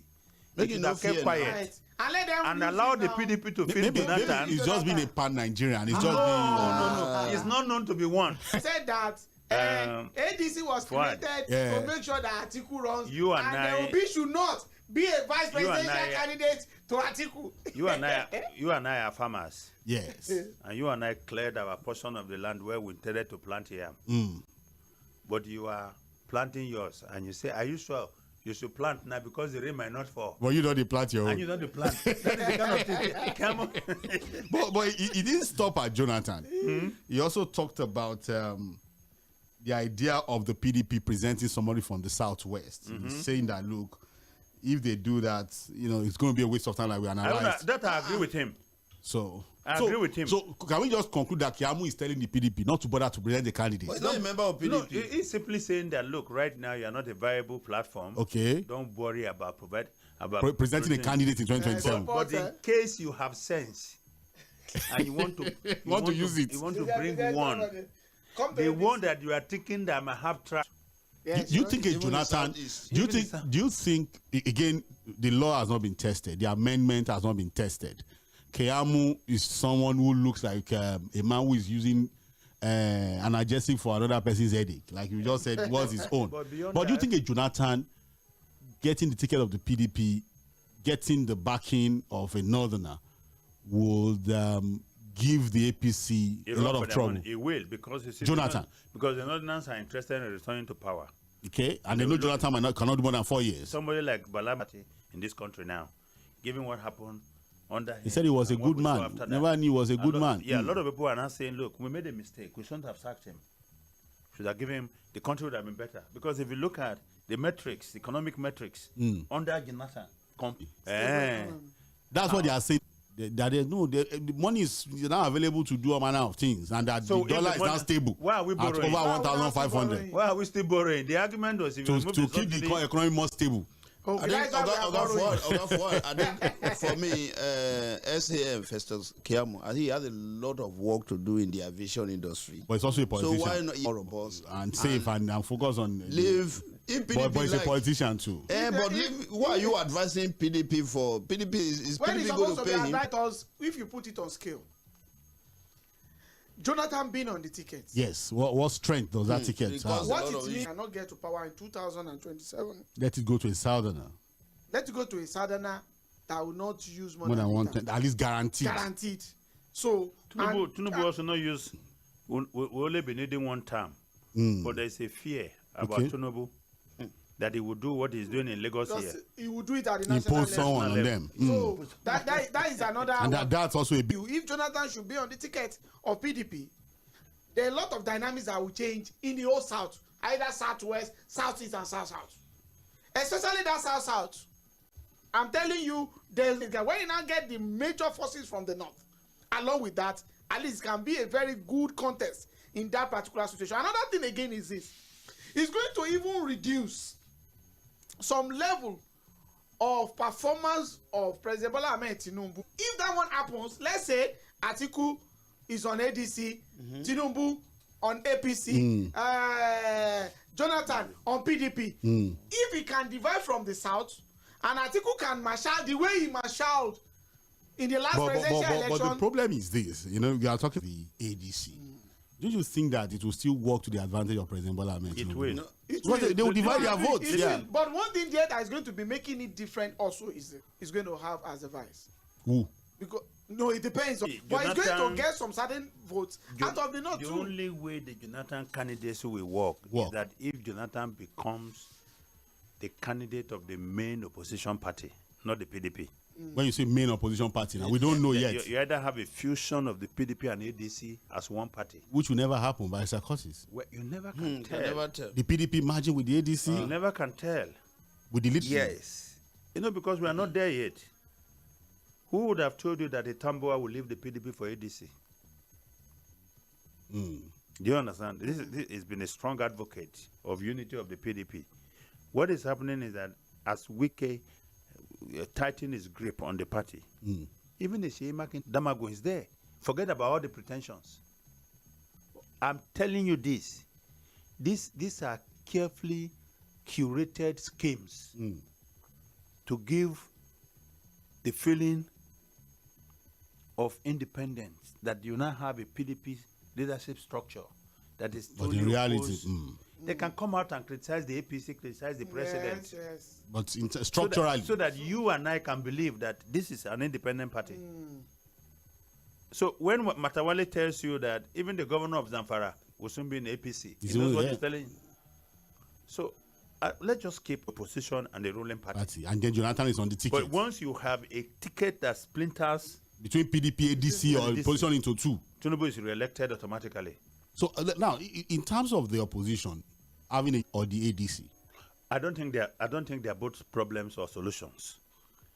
S4: Make it not
S1: kept quiet
S3: right.
S1: and allow the PDP to fill Jonathan.
S2: It's just been a pan-Nigerian. It's just
S1: no. It's not known to be one.
S3: I said that ADC was created to make sure that Atiku runs.
S1: You and I,
S3: Obi should not be a vice presidential candidate to Atiku.
S1: You and I are farmers.
S2: Yes.
S1: And you and I cleared our portion of the land where we intended to plant here. But you are planting yours, and you say, "Are you sure you should plant now because the rain might not fall?"
S2: Well, you don't plant your own.
S1: And you don't plant. That is the kind of thing. Come on.
S2: But he didn't stop at Jonathan. He also talked about the idea of the PDP presenting somebody from the Southwest, saying that, look, if they do that, it's going to be a waste of time, like we analyzed.
S1: That I agree with him. I agree with him.
S2: So can we just conclude that Keyamo is telling the PDP not to bother to present the candidate?
S4: But he's not a member of PDP.
S1: No, he's simply saying that, look, right now you are not a viable platform.
S2: Okay.
S1: Don't worry about
S2: presenting a candidate in 2027.
S1: But in case you have sense and you want to
S2: use it,
S1: you want to bring one. The one that you are thinking that might have trust.
S2: Yes, do you think Jonathan? Do you think again the law has not been tested? The amendment has not been tested. Keyamo is someone who looks like a man who is using analgesic for another person's headache, like you just said, was his own. But do you think Jonathan getting the ticket of the PDP, getting the backing of a northerner, would give the APC a lot of trouble?
S1: It will, because
S2: Jonathan.
S1: Because the northerners are interested in returning to power.
S2: Okay, and they know Jonathan cannot do more than 4 years.
S1: Somebody like Bala Muhammed in this country now, given what happened under him.
S2: He said he was a good man. Never knew he was a good man.
S1: Yeah, a lot of people are now saying, look, we made a mistake. We shouldn't have sacked him. Should have given him, the country would have been better. Because if you look at the metrics, economic metrics, under Jonathan,
S2: that's what they are saying. That the money is now available to do a manner of things, and that the dollar is now stable.
S1: Why are we borrowing?
S2: At over 1,500.
S1: Why are we still borrowing? The argument was if
S2: to keep the economy more stable.
S4: I think for me, SAM Festus Keyamo, I think he has a lot of work to do in the aviation industry.
S2: But it's also a politician.
S4: So why not more of us
S2: and safe and focus on
S4: live?
S2: But he's a politician too.
S4: But why are you advising PDP for? PDP is
S3: when
S4: PDP
S3: going
S4: to pay him?
S3: Us, if you put it on scale, Jonathan being on the ticket.
S2: Yes. What strength does that ticket have?
S3: What it means cannot get to power in 2027.
S2: Let it go to a southerner.
S3: Let it go to a southerner that will not use more
S2: than 1 10. At least guaranteed.
S3: Guaranteed. So
S1: Tinubu also not use we'll only be needing one term. But there's a fear about Tinubu that he will do what he's doing in Lagos here.
S3: He will do it at the national
S2: impose someone on them.
S3: So that is another.
S2: And that's also a big.
S3: If Jonathan should be on the ticket of PDP, there are a lot of dynamics that will change in the whole South, either Southwest, Southeast, and South-South. Especially that South-South. I'm telling you, when you now get the major forces from the North, along with that, at least it can be a very good contest in that particular situation. Another thing again is this. It's going to even reduce some level of performance of President Bala Muhammed Tinubu. If that one happens, let's say Atiku is on ADC, Tinubu on APC, Jonathan on PDP. If he can divide from the South, and Atiku can marshal the way he marshaled in the last presidential election.
S2: But the problem is this, you know, we are talking the ADC. Don't you think that it will still work to the advantage of President Bola Ahmed Tinubu?
S1: It will.
S3: No,
S2: They will divide their votes.
S3: Yeah. But one thing there that is going to be making it different also is going to have as a vice.
S2: Who?
S3: Because no, it depends. But it's going to get some certain votes out of the North.
S1: The only way the Jonathan candidacy will work is that if Jonathan becomes the candidate of the main opposition party, not the PDP.
S2: When you say main opposition party, now we don't know yet.
S1: You either have a fusion of the PDP and ADC as one party,
S2: which will never happen by Sarkozy.
S1: Well, you never can tell.
S2: The PDP merging with the ADC.
S1: You never can tell.
S2: With the
S1: Yes. You know, because we are not there yet. Who would have told you that a Tamboa will leave the PDP for ADC? Do you understand? This has been a strong advocate of unity of the PDP. What is happening is that as Wike tighten his grip on the party, even the Makinde Damago is there. Forget about all the pretensions. I'm telling you this. These are carefully curated schemes to give the feeling of independence that you now have a PDP leadership structure that is.
S2: But in reality,
S1: they can come out and criticize the APC, criticize the president.
S3: Yes.
S2: But structurally,
S1: so that you and I can believe that this is an independent party. So when Matawale tells you that even the governor of Zamfara will soon be in APC, he knows what he's telling you. So let's just keep opposition and the ruling party.
S2: And then Jonathan is on the ticket.
S1: But once you have a ticket that splinters
S2: between PDP, ADC, or position into two,
S1: Tinubu is re-elected automatically.
S2: So now, in terms of the opposition, having or the ADC,
S1: I don't think they're both problems or solutions.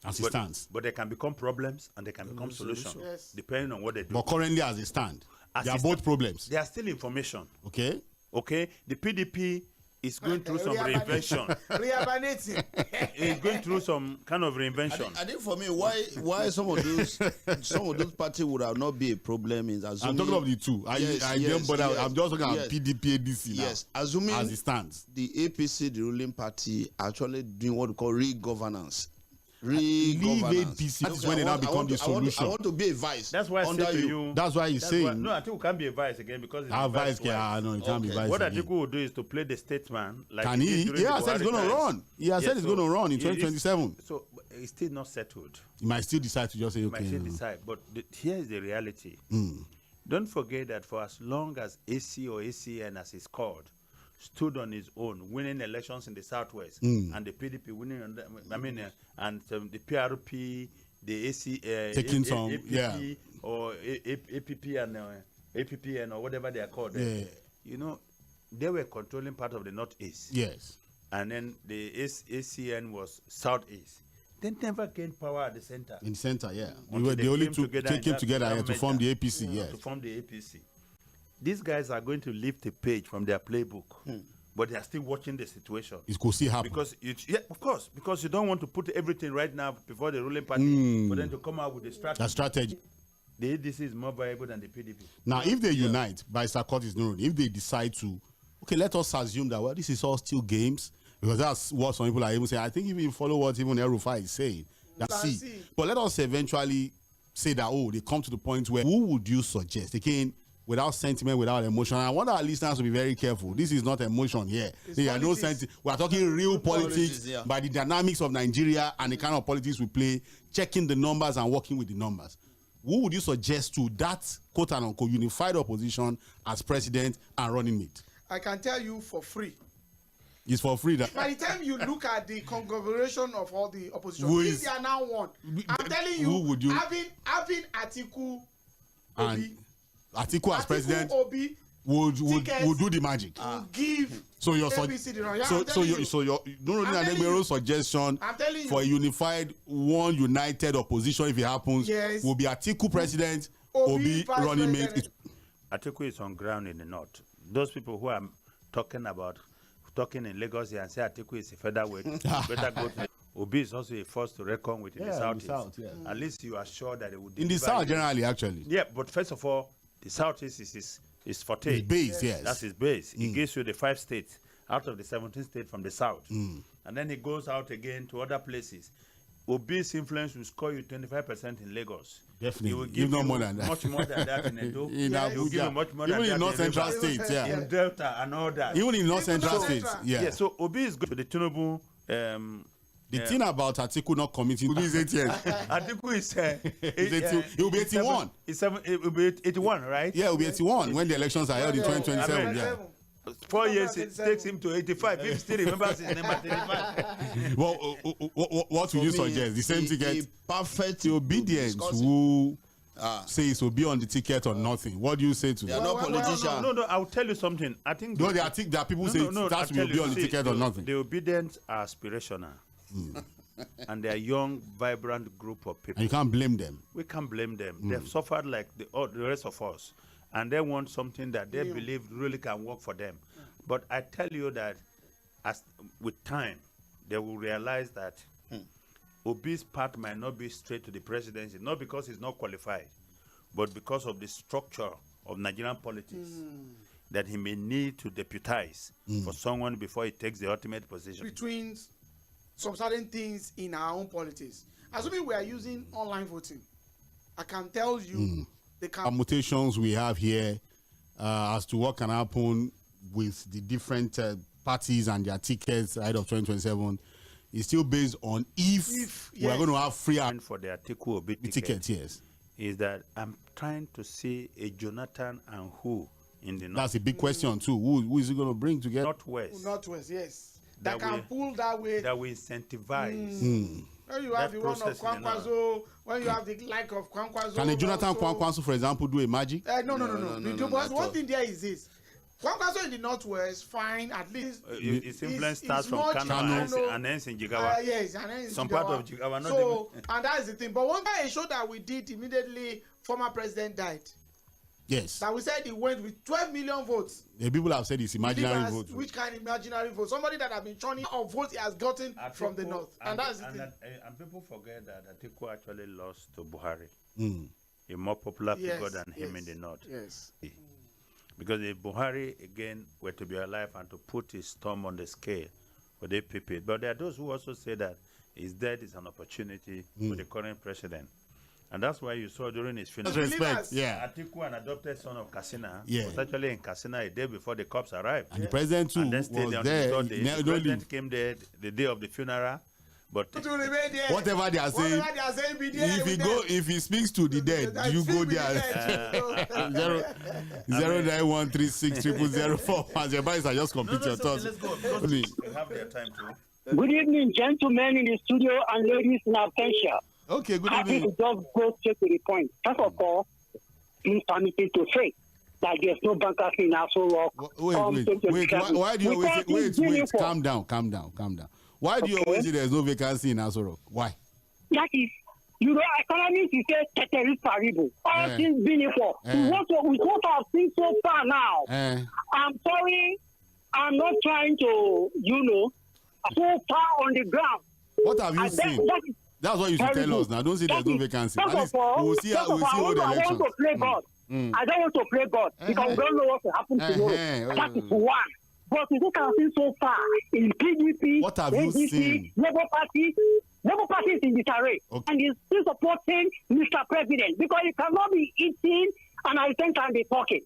S2: As it stands,
S1: but they can become problems and they can become solutions, depending on what they do.
S2: But currently, as it stands, they are both problems.
S1: They are still information.
S2: Okay.
S1: The PDP is going through some reinvention. It's going through some kind of reinvention.
S4: I think for me, why some of those parties would have not be a problem is assuming.
S2: I'm talking of the two. I'm just talking about PDP, ADC now.
S4: Yes, assuming
S2: as it stands,
S4: the APC, the ruling party, actually doing what we call re-governance.
S2: Leave APC. That's when they now become the solution.
S4: I want to be a vice.
S1: That's why I say to you.
S2: That's why he's saying.
S1: No, Atiku can't be a vice again because it's
S2: vice. No, he can't be vice.
S1: What Atiku will do is to play the statesman. Like
S2: can he? Yeah, said he's going to run. He has said he's going to run in 2027.
S1: So it's still not settled.
S2: He might still decide to just say, okay.
S1: He might still decide. But here is the reality. Don't forget that for as long as AC or ACN, as it's called, stood on his own, winning elections in the Southwest, and the PDP winning, and the PRP, the AC,
S2: taking some,
S1: APP, or APPN or whatever they are called. You know, they were controlling part of the Northeast.
S2: Yes.
S1: And then the ACN was Southeast. They never gained power at the center.
S2: In the center, yeah. They only came together to form the APC, yes.
S1: To form the APC. These guys are going to lift a page from their playbook, but they are still watching the situation.
S2: It could still happen.
S1: Because of course, because you don't want to put everything right now before the ruling party, for them to come out with a strategy.
S2: A strategy.
S1: The ADC is more viable than the PDP.
S2: Now, if they unite by Sarkozy's no, if they decide to, okay, let us assume that this is all still games, because that's what some people are even saying. I think if you follow what even El-Rufai is saying, but let us eventually say that they come to the point where who would you suggest? Again, without sentiment, without emotion. I want our listeners to be very careful. This is not emotion here. There are no sentiment. We are talking real politics by the dynamics of Nigeria and the kind of politics we play, checking the numbers and working with the numbers. who would you suggest to that quote-unquote unified opposition as president and running mate?
S3: I can tell you for free.
S2: It's for free.
S3: By the time you look at the conglomeration of all the opposition, if they are now one, I'm telling you,
S2: who would you
S3: having Atiku
S2: and Atiku as president
S3: Obi
S2: would do the magic.
S3: Give
S2: so your
S3: APC the run. Yeah,
S2: your suggestion for a unified, one united opposition, if it happens, will be Atiku president, Obi running mate.
S1: Atiku is on ground in the north. Those people who are talking in Lagos here and say Atiku is a featherweight, better go to Obi is also a force to reckon with in the southeast. At least you are sure that it would
S2: in the south generally, actually.
S1: Yeah, but first of all, the southeast is forte.
S2: His base, yes.
S1: That's his base. He gives you the 5 states out of the 17 states from the south. And then he goes out again to other places. Obi's influence will score you 25% in Lagos.
S2: Definitely.
S1: He will give
S2: you
S1: you
S2: more than that.
S1: much more than that in Edo.
S2: He will give
S1: you much more
S2: even
S1: than that
S2: in North Central states,
S1: in Delta and all that.
S2: Even in North Central states,
S1: yeah. So Obi is good to the Tinubu.
S2: The thing about Atiku not committing to his 8 years.
S1: Atiku is
S2: he will be 81.
S1: It will be 81, right?
S2: Yeah, it will be 81 when the elections are held in 2027. Yeah.
S1: 4 years it takes him to 85. If he still remembers his number 35.
S2: Well, what would you suggest? The same ticket?
S4: Perfect
S2: obedience who says will be on the ticket or nothing. What do you say to
S4: them?
S2: They are
S4: not politicians.
S1: No, I'll tell you something. I think
S2: there are people say that will be on the ticket or nothing.
S1: The obedient are aspirational. And they are young, vibrant group of people.
S2: And you can't blame them.
S1: We can't blame them. They've suffered like the rest of us. And they want something that they believe really can work for them. But I tell you that with time, they will realize that Obi's path might not be straight to the presidency, not because he's not qualified, but because of the structure of Nigerian politics, that he may need to deputize for someone before he takes the ultimate position.
S3: Between some certain things in our own politics, assuming we are using online voting, I can tell you the
S2: mutations we have here as to what can happen with the different parties and their tickets ahead of 2027 is still based on if we are going to have free
S1: and for the Atiku Obi
S2: ticket. Yes,
S1: is that I'm trying to see a Jonathan and who in the north.
S2: That's a big question too. Who is it going to bring together?
S3: Northwest, yes. That can pull that way.
S1: That will incentivize.
S3: When you have the one of Kwankwaso, when you have the like of Kwankwaso.
S2: Can a Jonathan Kwankwaso, for example, do a magic?
S3: No. One thing there is this. Kwankwaso in the northwest, fine, at least.
S1: Its influence starts from Kano and ends in Jigawa.
S3: Yes, and ends in
S1: some part of Jigawa.
S3: So, and that is the thing. But one guy showed that we did immediately, former president died.
S2: Yes.
S3: That we said he went with 12 million votes.
S2: The people have said it's imaginary votes.
S3: Which kind of imaginary vote? Somebody that has been churning of votes he has gotten from the north. And that's the thing.
S1: And people forget that Atiku actually lost to Buhari. A more popular figure than him in the north.
S3: Yes.
S1: Because if Buhari again were to be alive and to put his thumb on the scale for the PP, but there are those who also say that his death is an opportunity for the current president. And that's why you saw during his funeral, Atiku, an adopted son of Katsina, was actually in Katsina a day before the cops arrived.
S2: And the president too was there.
S1: The president came there the day of the funeral. But
S2: whatever they are saying, if he speaks to the dead, you go there. 091360004. As your boys are just complete your thoughts.
S1: Let's go. We have their time too.
S5: Good evening, gentlemen in the studio and ladies in absentia.
S2: Okay, good
S5: evening.
S2: Happy
S5: to just go straight to the point. First of all, please permit me to say that there's no bankers in Aso Rock.
S2: Wait. Why do you always wait? Calm down. Why do you always say there's no vacancy in Aso Rock? Why?
S5: That is, economists you say ⴶⴶ all things being equal. We what I've seen so far now. I'm sorry, I'm not trying to, so far on the ground.
S2: What have you seen? That's what you should tell us now. Don't say there's no vacancy. At least we'll see all the elections.
S5: I don't want to play God. I don't want to play God because we don't know what will happen tomorrow. That is one. But we can see so far in PDP,
S2: what have you seen?
S5: Labour Party is in disarray. And he's still supporting Mr. President because he cannot be eating and I think can be talking.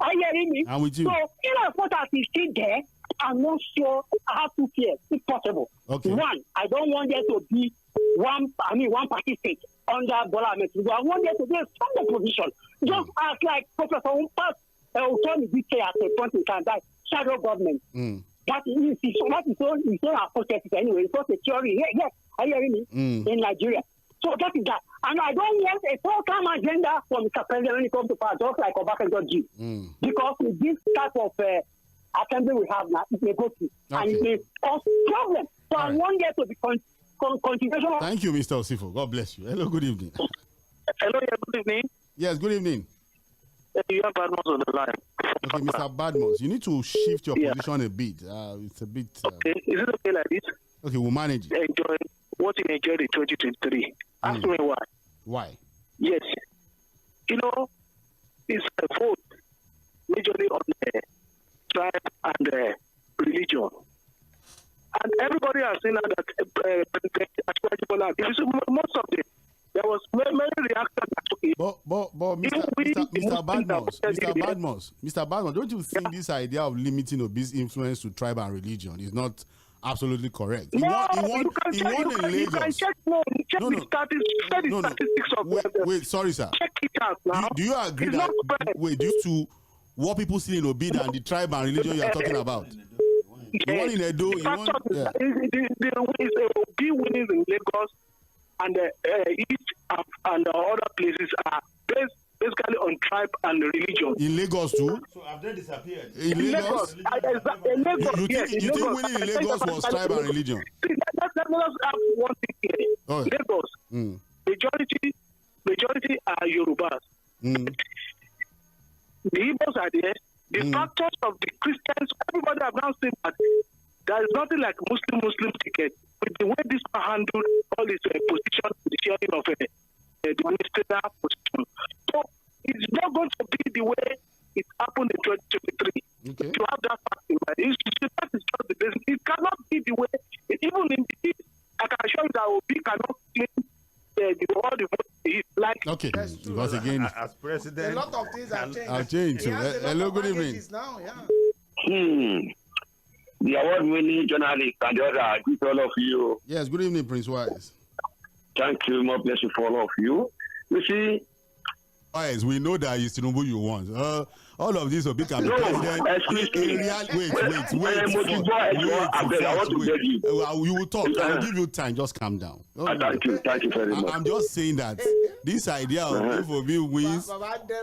S5: Are you hearing me?
S2: I'm with you.
S5: So, in as much as he's still there, I'm not sure I have to fear, if possible.
S2: Okay.
S5: One, I don't want there to be one party state under Bala Muhammed. I want there to be a strong opposition. Just as like Professor ᴜᴜᴜ did say at a point in time, that shadow government. That is so hypothesis anyway. It's not a theory. Yes, are you hearing me? In Nigeria. So that is that. And I don't want a total agenda from Mr. President when it comes to power, just like Obasanjo did. Because with this type of assembly we have now, it may go through. And it may cause problems. So I want there to be continuation.
S2: Thank you, Mr. Osifo. God bless you. Hello, good evening.
S6: Hello, good evening.
S2: Yes, good evening.
S6: You have Badmos on the line.
S2: Okay, Mr. Badmos, you need to shift your position a bit. It's a bit...
S6: okay, is it okay like this?
S2: Okay, we'll manage it.
S6: Enjoy what you enjoyed in 2023. Ask me why.
S2: Why?
S6: Yes. You know, it's a vote majorly on the tribe and religion. And everybody has seen that most of them, there was many reactions that took it.
S2: But Mr. Badmos, don't you think this idea of limiting obese influence to tribe and religion is not absolutely correct?
S6: You can check the statistics of
S2: wait, sorry, sir.
S6: Check it out now.
S2: Do you agree due to what people see in Obi and the tribe and religion you are talking about? The one in Edo,
S6: it's Obi winnings in Lagos and East and other places are basically on tribe and religion.
S2: In Lagos too?
S1: So have they disappeared?
S2: In Lagos? You think winning in Lagos was tribe and religion?
S6: Let us have one thing here. Lagos, majority are Yorubas. The Igbos are there. The factors of the Christians, everybody have now seen that there is nothing like Muslim ticket. With the way this man handled all his position, the sharing of the ministerial position. So it's not going to be the way it happened in 2023.
S2: Okay.
S6: To have that fact in mind. That is just the business. It cannot be the way, even in the, I can assure you that Obi cannot claim all the vote he likes.
S2: Okay, because again,
S1: as president,
S3: a lot of things have changed.
S2: I've changed. Hello, good evening.
S3: Now, yeah.
S7: The award-winning journalist and the other, good all of you.
S2: Yes, good evening, Prince Wise.
S7: Thank you, more blessing for all of you. You see,
S2: Wise, we know that it's Tinubu you want. All of this will become president.
S7: Excuse me.
S2: You will talk. I'll give you time. Just calm down.
S7: Thank you very much.
S2: I'm just saying that this idea of Obi wins,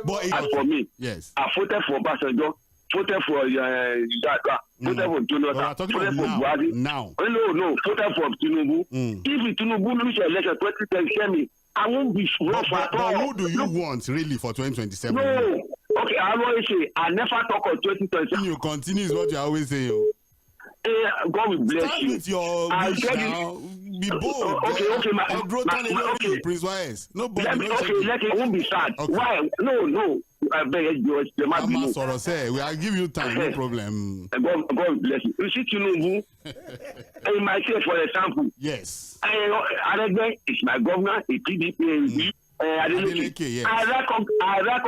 S2: but
S7: as for me,
S2: yes,
S7: I voted for Obasanjo, voted for Yada, voted for Jonathan, voted for Buhari.
S2: Now,
S7: no, voted for Tinubu. If Tinubu lose election 2027, I won't be rough at all.
S2: But who do you want really for 2027?
S7: No. Okay, I always say I never talk of 2027.
S2: You continue is what you always say.
S7: God will bless
S2: Start
S7: you.
S2: With your wish now. Be bold.
S7: Okay.
S2: Prince Wise. Nobody.
S7: Let it won't be sad.
S2: Okay.
S7: Why? No. I beg you.
S2: We will give you time. No problem.
S7: God will bless you. You see Tinubu. In my case, for example.
S2: Yes.
S7: Aregbe is my governor. The PDP. I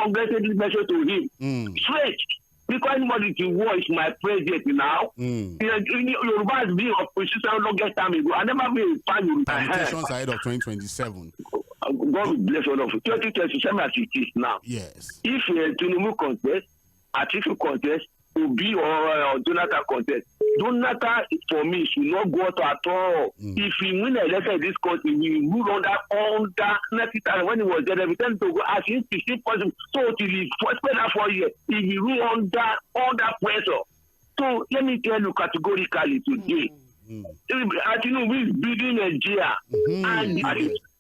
S7: congratulate this message to him. Straight. Because anybody to war is my president now. Yoruba has been opposition longest time ago. I never been a fan of
S2: Permutations ahead of 2027.
S7: God will bless all of you. 2027 as it is now.
S2: Yes.
S7: If Tinubu contest, Atiku contest, Obi or Jonathan contest, Jonathan for me should not go out at all. If he win the election in this country, he will rule under next time when he was there. Every time to go as him to see possible. So till he spend that 4 years, he will rule under pressure. So let me tell you categorically today, Tinubu is building Nigeria and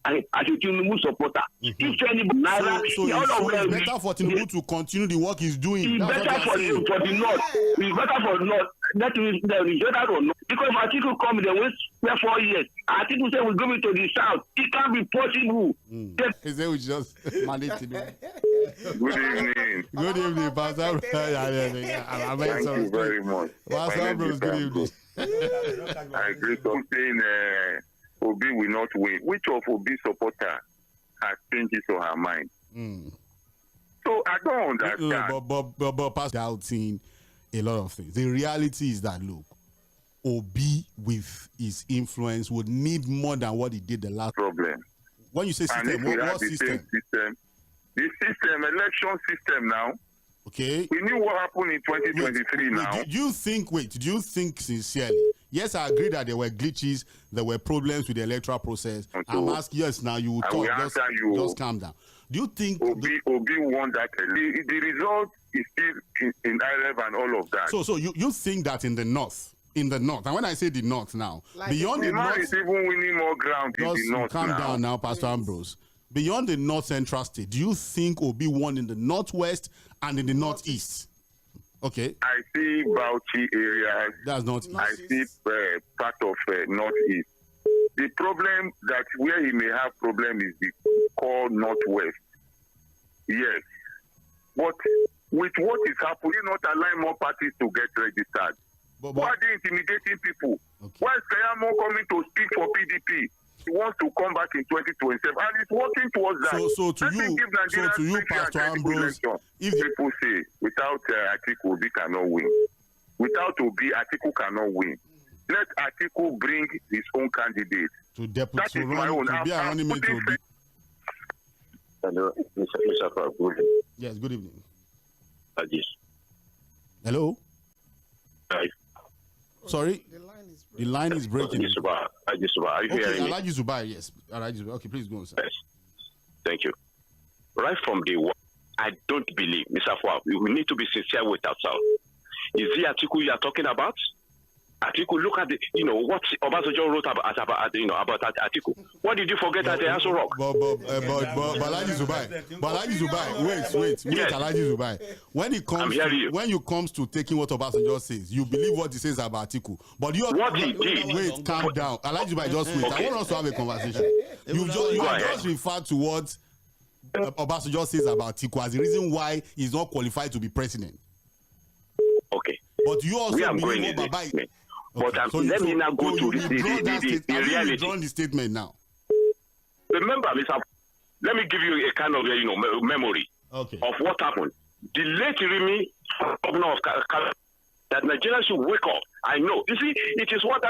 S7: as a Tinubu supporter. If anybody
S2: it's better for Tinubu to continue the work he's doing.
S7: It's better for the North. It's better for the North. That is the result or not. Because if Atiku come, they will spend 4 years. Atiku say we're going to the South. It can't be possible.
S2: He said we just manage to do.
S8: Good evening.
S2: Good evening, Pastor.
S8: Thank you very much.
S2: Pastor Bros, good evening.
S8: I agree. I'm saying Obi will not win. Which of Obi supporter has changed his or her mind? So I don't understand.
S2: But Pastor doubting a lot of things. The reality is that, look, Obi with his influence would need more than what he did the last
S8: problem.
S2: When you say system, what system?
S8: The system, election system now.
S2: Okay.
S8: We knew what happened in 2023 now.
S2: Do you think sincerely? Yes, I agree that there were glitches, there were problems with the electoral process. I'm asking, yes, now you will talk. Just calm down. Do you think
S8: Obi won that? The result is still in IRF and all of that.
S2: So you think that in the north, and when I say the north now, like beyond the north,
S8: is even winning more ground in the north.
S2: Calm down now, Pastor Ambrose. Beyond the north central state, do you think Obi won in the northwest and in the northeast? Okay.
S8: I see Bauchi areas.
S2: That's not.
S8: I see part of northeast. The problem that where he may have problem is the core northwest. Yes, but with what is happening, not allowing more parties to get registered. Why are they intimidating people? Okay. Why is Kayamo coming to speak for PDP? He wants to come back in 2027, and it's working towards that.
S2: So to you, Pastor Ambrose,
S8: if people say without Atiku, Obi cannot win. Without Obi, Atiku cannot win. Let Atiku bring his own candidate.
S2: To deputy, to my own. To be a running mate to Obi.
S9: Hello, Mr. Good evening.
S2: Yes, good evening.
S9: Yes.
S2: Hello.
S9: Hi.
S2: Sorry. The line is breaking.
S9: Are you hearing me?
S2: Alhaji Zubair, yes. Okay, please go on, sir.
S9: Yes. Thank you. Right from day one, I don't believe, Mr. Fwa, we need to be sincere with ourselves. Is it Atiku you are talking about? Atiku, look at the, what Obasanjo wrote about Atiku. What did you forget at the Aso Rock?
S2: But Alhaji Zubair, wait, yes. Alhaji Zubair. When you comes to taking what Obasanjo says, you believe what he says about Atiku. But you wait, calm down. Alhaji Zubair, just wait. Okay. I want us to have a conversation. You just referred to what Obasanjo says about Atiku as the reason why he's not qualified to be president.
S9: Okay.
S2: But you also believe what Baba.
S9: But let me now go to the reality.
S2: Withdrawn the statement now.
S9: Remember, Mr. Let me give you a kind of memory of what happened. The late Rimi, governor of Kaduna, that Nigeria should wake up. I know. You see, it is what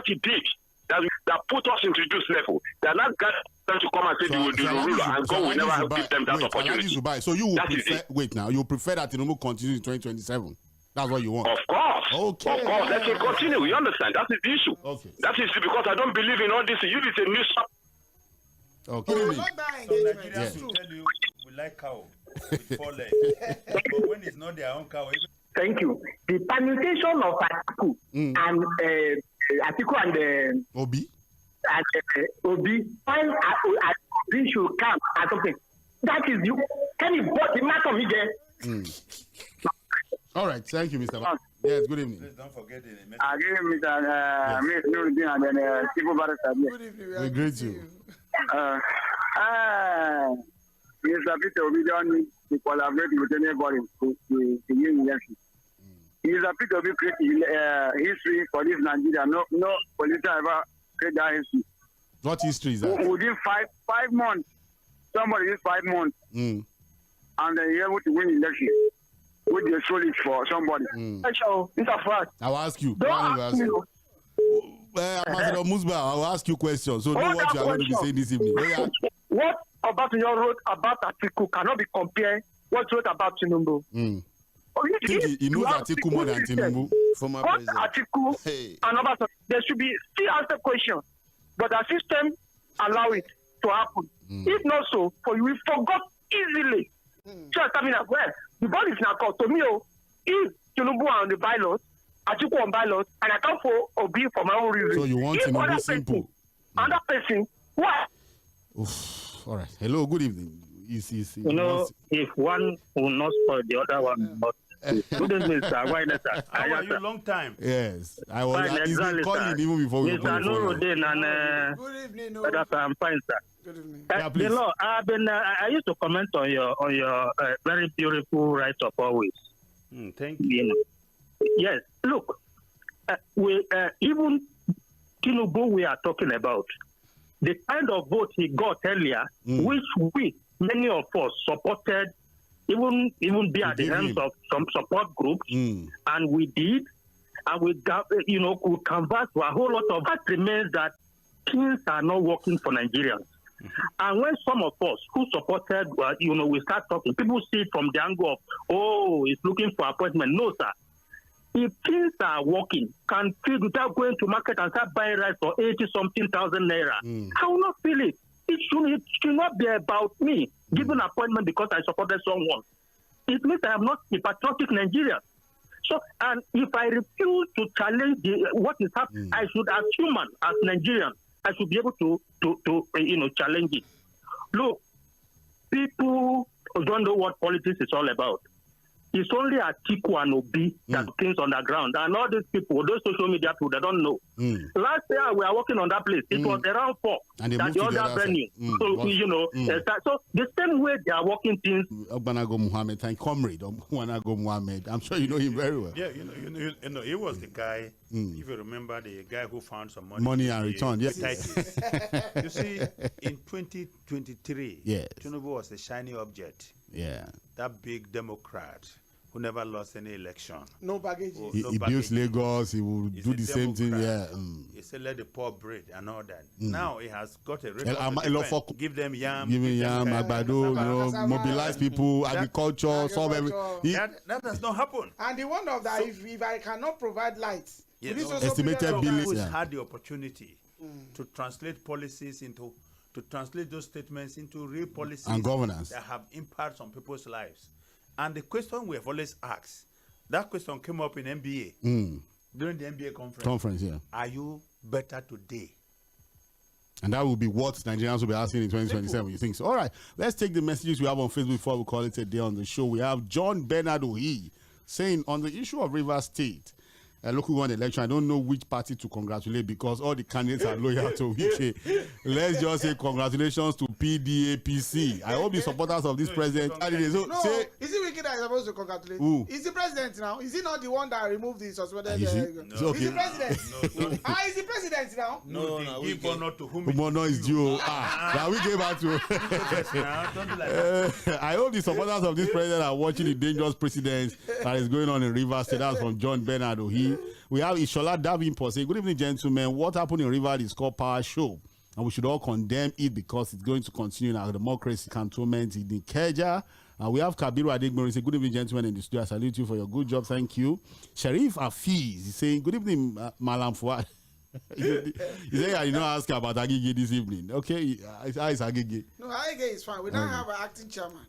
S9: he did that put us into this level. That not got them to come and say they will do the ruler, and God will never give them that opportunity.
S2: So you will prefer, you prefer that Tinubu continues in 2027. That's what you want.
S9: Of course.
S2: Okay.
S9: Of course. Let it continue. You understand? That is the issue. Okay. That is because I don't believe in all this. You is a new stuff.
S2: Okay.
S1: Nigerians will tell you we like cow with 4 legs. But when it's not their own cow.
S5: Thank you. The permutation of Atiku and Atiku and
S2: Obi.
S5: Obi, when Obi should come or something. That is you. Can you put the matter of me there?
S2: All right, thank you, Mr. Yes, good evening.
S1: Please don't forget the message.
S10: Good evening, Mr. and then Fubara.
S3: Good evening.
S2: We greet you.
S10: Mr. Peter, we don't need to collaborate with anybody to win election. Mr. Peter, we create history for this Nigeria. No politician ever create that history.
S2: What history is that?
S10: Within 5 months, somebody is 5 months, and they're able to win election. With the solid for somebody.
S2: I'll ask you. Ambassador Musba, I'll ask you questions. So know what you are going to be saying this evening.
S5: What Obasanjo wrote about Atiku cannot be compared what wrote about Tinubu.
S2: He knows Atiku more than Tinubu.
S5: Former president. Atiku and Obasanjo, there should be still answer question, but the system allow it to happen. If not so, for you will forgot easily. Just coming as well. The ball is now called to me. If Tinubu on the bylaws, Atiku on bylaws, and I come for Obi for my own reason.
S2: So you want Tinubu simple?
S5: Another person, what?
S2: All right. Hello. Good evening.
S11: If one will not spoil the other one, but good evening, sir. Why not, sir?
S1: How are you? Long time.
S2: Yes, I was. He's been calling even before we
S11: Mr. Nuruddin and
S3: good evening.
S11: I'm fine, sir.
S3: Good evening.
S11: I used to comment on your very beautiful write-up always.
S1: Thank you.
S11: Yes, look, we even Tinubu we are talking about, the kind of vote he got earlier, which many of us supported even be at the hands of some support groups, and we did, and we got, could converse to a whole lot of that remains that things are not working for Nigerians. And when some of us who supported, we start talking, people see it from the angle of, oh, he's looking for appointment. No, sir. If things are working, can feed without going to market and start buying rice for 80-something thousand naira, I will not feel it. It should not be about me giving appointment because I supported someone. It means I am not a patriotic Nigerian. So, and if I refuse to challenge what is happening, I should, as human, as Nigerian, I should be able to challenge it. Look, people don't know what politics is all about. It's only Atiku and Obi that things on the ground. And all these people, those social media people, they don't know. Last year, we were working on that place. It was around 4
S2: and
S11: that the other venue. So the same way they are working things.
S2: Bala Muhammed, thank Comrade Bala Muhammed. I'm sure you know him very well.
S1: Yeah, he was the guy, if you remember, the guy who found some
S2: money and returned. Yes.
S1: You see, in 2023, Tinubu was a shiny object.
S2: Yeah.
S1: That big Democrat who never lost any election.
S3: No baggage.
S2: He builds Lagos, he will do the same thing. Yeah.
S1: He said, let the poor breed and all that. Now he has got a record. Give them yam.
S2: Give me yam, agbado, mobilize people, agriculture, solve everything.
S1: That has not happened.
S3: And the wonder of that, if I cannot provide lights,
S2: estimated billions.
S1: Who's had the opportunity to translate policies into, to translate those statements into real policies
S2: and governance
S1: that have impact on people's lives. And the question we have always asked, that question came up in NBA during the NBA conference. Are you better today?
S2: And that will be what Nigerians will be asking in 2027. You think so? All right, let's take the messages we have on Facebook before we call it a day on the show. We have John Bernard Ohi saying on the issue of Rivers State, a local one election, I don't know which party to congratulate because all the candidates are loyal to Wike. Let's just say congratulations to PDAPC. I hope the supporters of this president.
S3: Is it Wike that is supposed to congratulate? Who? Is the president now? Is he not the one that removed the suspended?
S2: Is
S3: the president? Is the president now?
S1: No. Give honor to whom?
S2: Honor is due. Now we gave out to. I hope the supporters of this president are watching the dangerous precedents that is going on in Rivers State. That's from John Bernard Ohi. We have Ishola Davinpo say, good evening, gentlemen. What happened in Rivers is called power show, and we should all condemn it because it's going to continue in our democracy cantonment in the Keja. And we have Kabiru Adegbori say, good evening, gentlemen in the studio. I salute you for your good job. Thank you. Sharif Afiz is saying, good evening, Malam Fuad. He said, I did not ask about Agege this evening. Okay, how is Agege?
S3: No, Agege is fine. We don't have an acting chairman.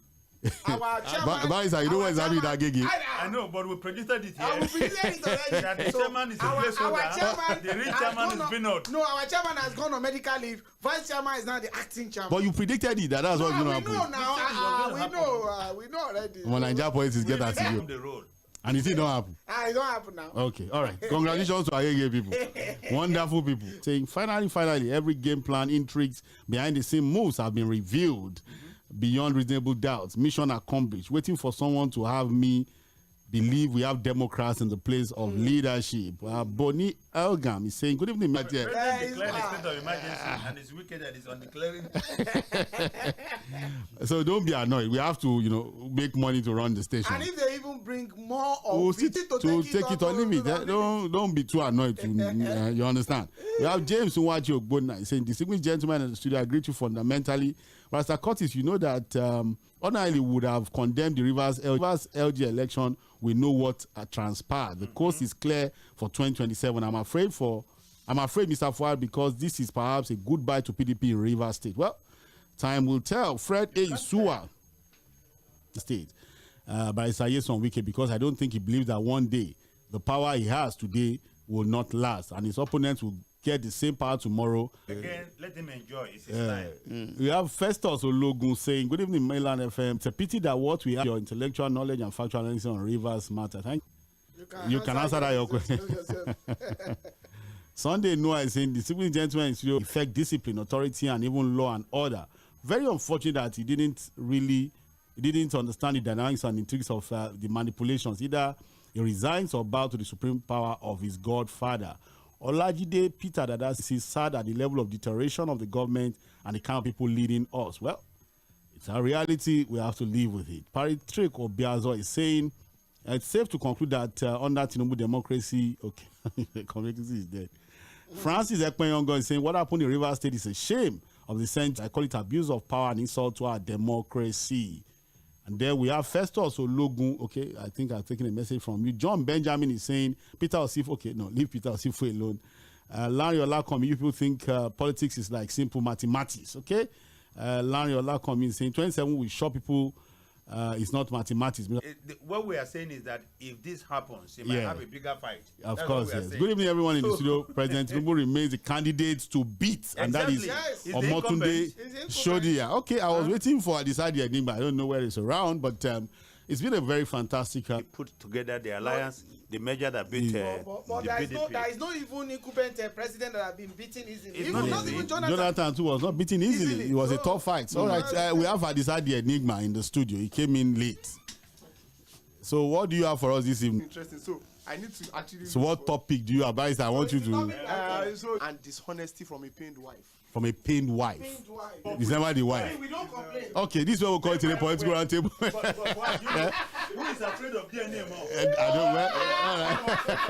S3: Our chairman,
S2: you know what is happening at Agege?
S1: I know, but we predicted it here.
S3: We predicted it already.
S1: That the chairman is a placeholder. The real chairman is Binod.
S3: No, our chairman has gone on medical leave. Vice chairman is now the acting chairman.
S2: But you predicted it. That's what's going to happen.
S3: We know now. We know already.
S2: When Nigeria politics get at you. And it don't happen.
S3: It don't happen now.
S2: Okay, all right. Congratulations to Agege people. Wonderful people. Saying finally, every game plan, intrigues, behind the scene moves have been revealed beyond reasonable doubts. Mission accomplished. Waiting for someone to have me believe we have Democrats in the place of leadership. Boni Elgam is saying, good evening, Matthew.
S1: President declared a state of emergency and it's wicked that it's on declaring.
S2: So don't be annoyed. We have to, make money to run the station.
S3: And if they even bring more of it to take it or leave it,
S2: don't be too annoyed. You understand? We have James Nwachi Ogbonna saying, distinguished gentlemen in the studio, I greet you fundamentally. Mr. Curtis, you know that ordinarily would have condemned the Rivers LG election. We know what transpired. The course is clear for 2027. I'm afraid, Mr. Fuad, because this is perhaps a goodbye to PDP in Rivers State. Well, time will tell. Fred A. Suwa, the state, by Isaías on Wike, because I don't think he believes that one day the power he has today will not last, and his opponents will get the same power tomorrow.
S1: Again, let him enjoy. It's his time.
S2: We have Festus Ologun saying, good evening, Mainland FM. It's a pity that what we have, your intellectual knowledge and factual analysis on Rivers matter. Thank you. You can answer that your question. Sunday Noah is saying, disciplined gentlemen affect discipline, authority, and even law and order. Very unfortunate that he didn't understand the dynamics and intrigues of the manipulations. Either he resigns or bow to the supreme power of his godfather. Olajide Peter Dada is sad at the level of deterioration of the government and the kind of people leading us. Well, It's our reality. We have to live with it. Patrick Obiazo is saying it's safe to conclude that under Tinubu democracy, okay, the community is dead. Francis Ekpenyongo is saying what happened in Rivers State is a shame of the century. I call it abuse of power and insult to our democracy. And then we have Festus Ologun. Okay, I think I've taken a message from you. John Benjamin is saying Peter Osifo. Okay, no, leave Peter Osifo alone. Larry Olakomi, you people think politics is like simple mathematics. Okay, Larry Olakomi is saying 27 will show people it's not mathematics.
S1: What we are saying is that if this happens, it might have a bigger fight.
S2: Of course, yes. Good evening, everyone in the studio. President Tinubu remains the candidate to beat, and that is Omotunde Shodia. Okay, I was waiting for Adisadi Enigma. I don't know where it's around, but it's been a very fantastic.
S1: Put together the alliance, the measure that beat
S3: but there is no even incumbent president that have been beaten easily.
S2: Not even Jonathan too was not beaten easily. It was a tough fight. So, all right, we have Adisadi Enigma in the studio. He came in late. So what do you have for us this evening?
S12: Interesting. So I need to actually.
S2: So what topic do you advise? I want you to.
S12: And dishonesty from a pained wife.
S2: From a pained wife. It's never the wife.
S3: We don't complain.
S2: Okay, this is what we call it in a political roundtable.
S1: Who is afraid of DNA more?
S2: I don't know.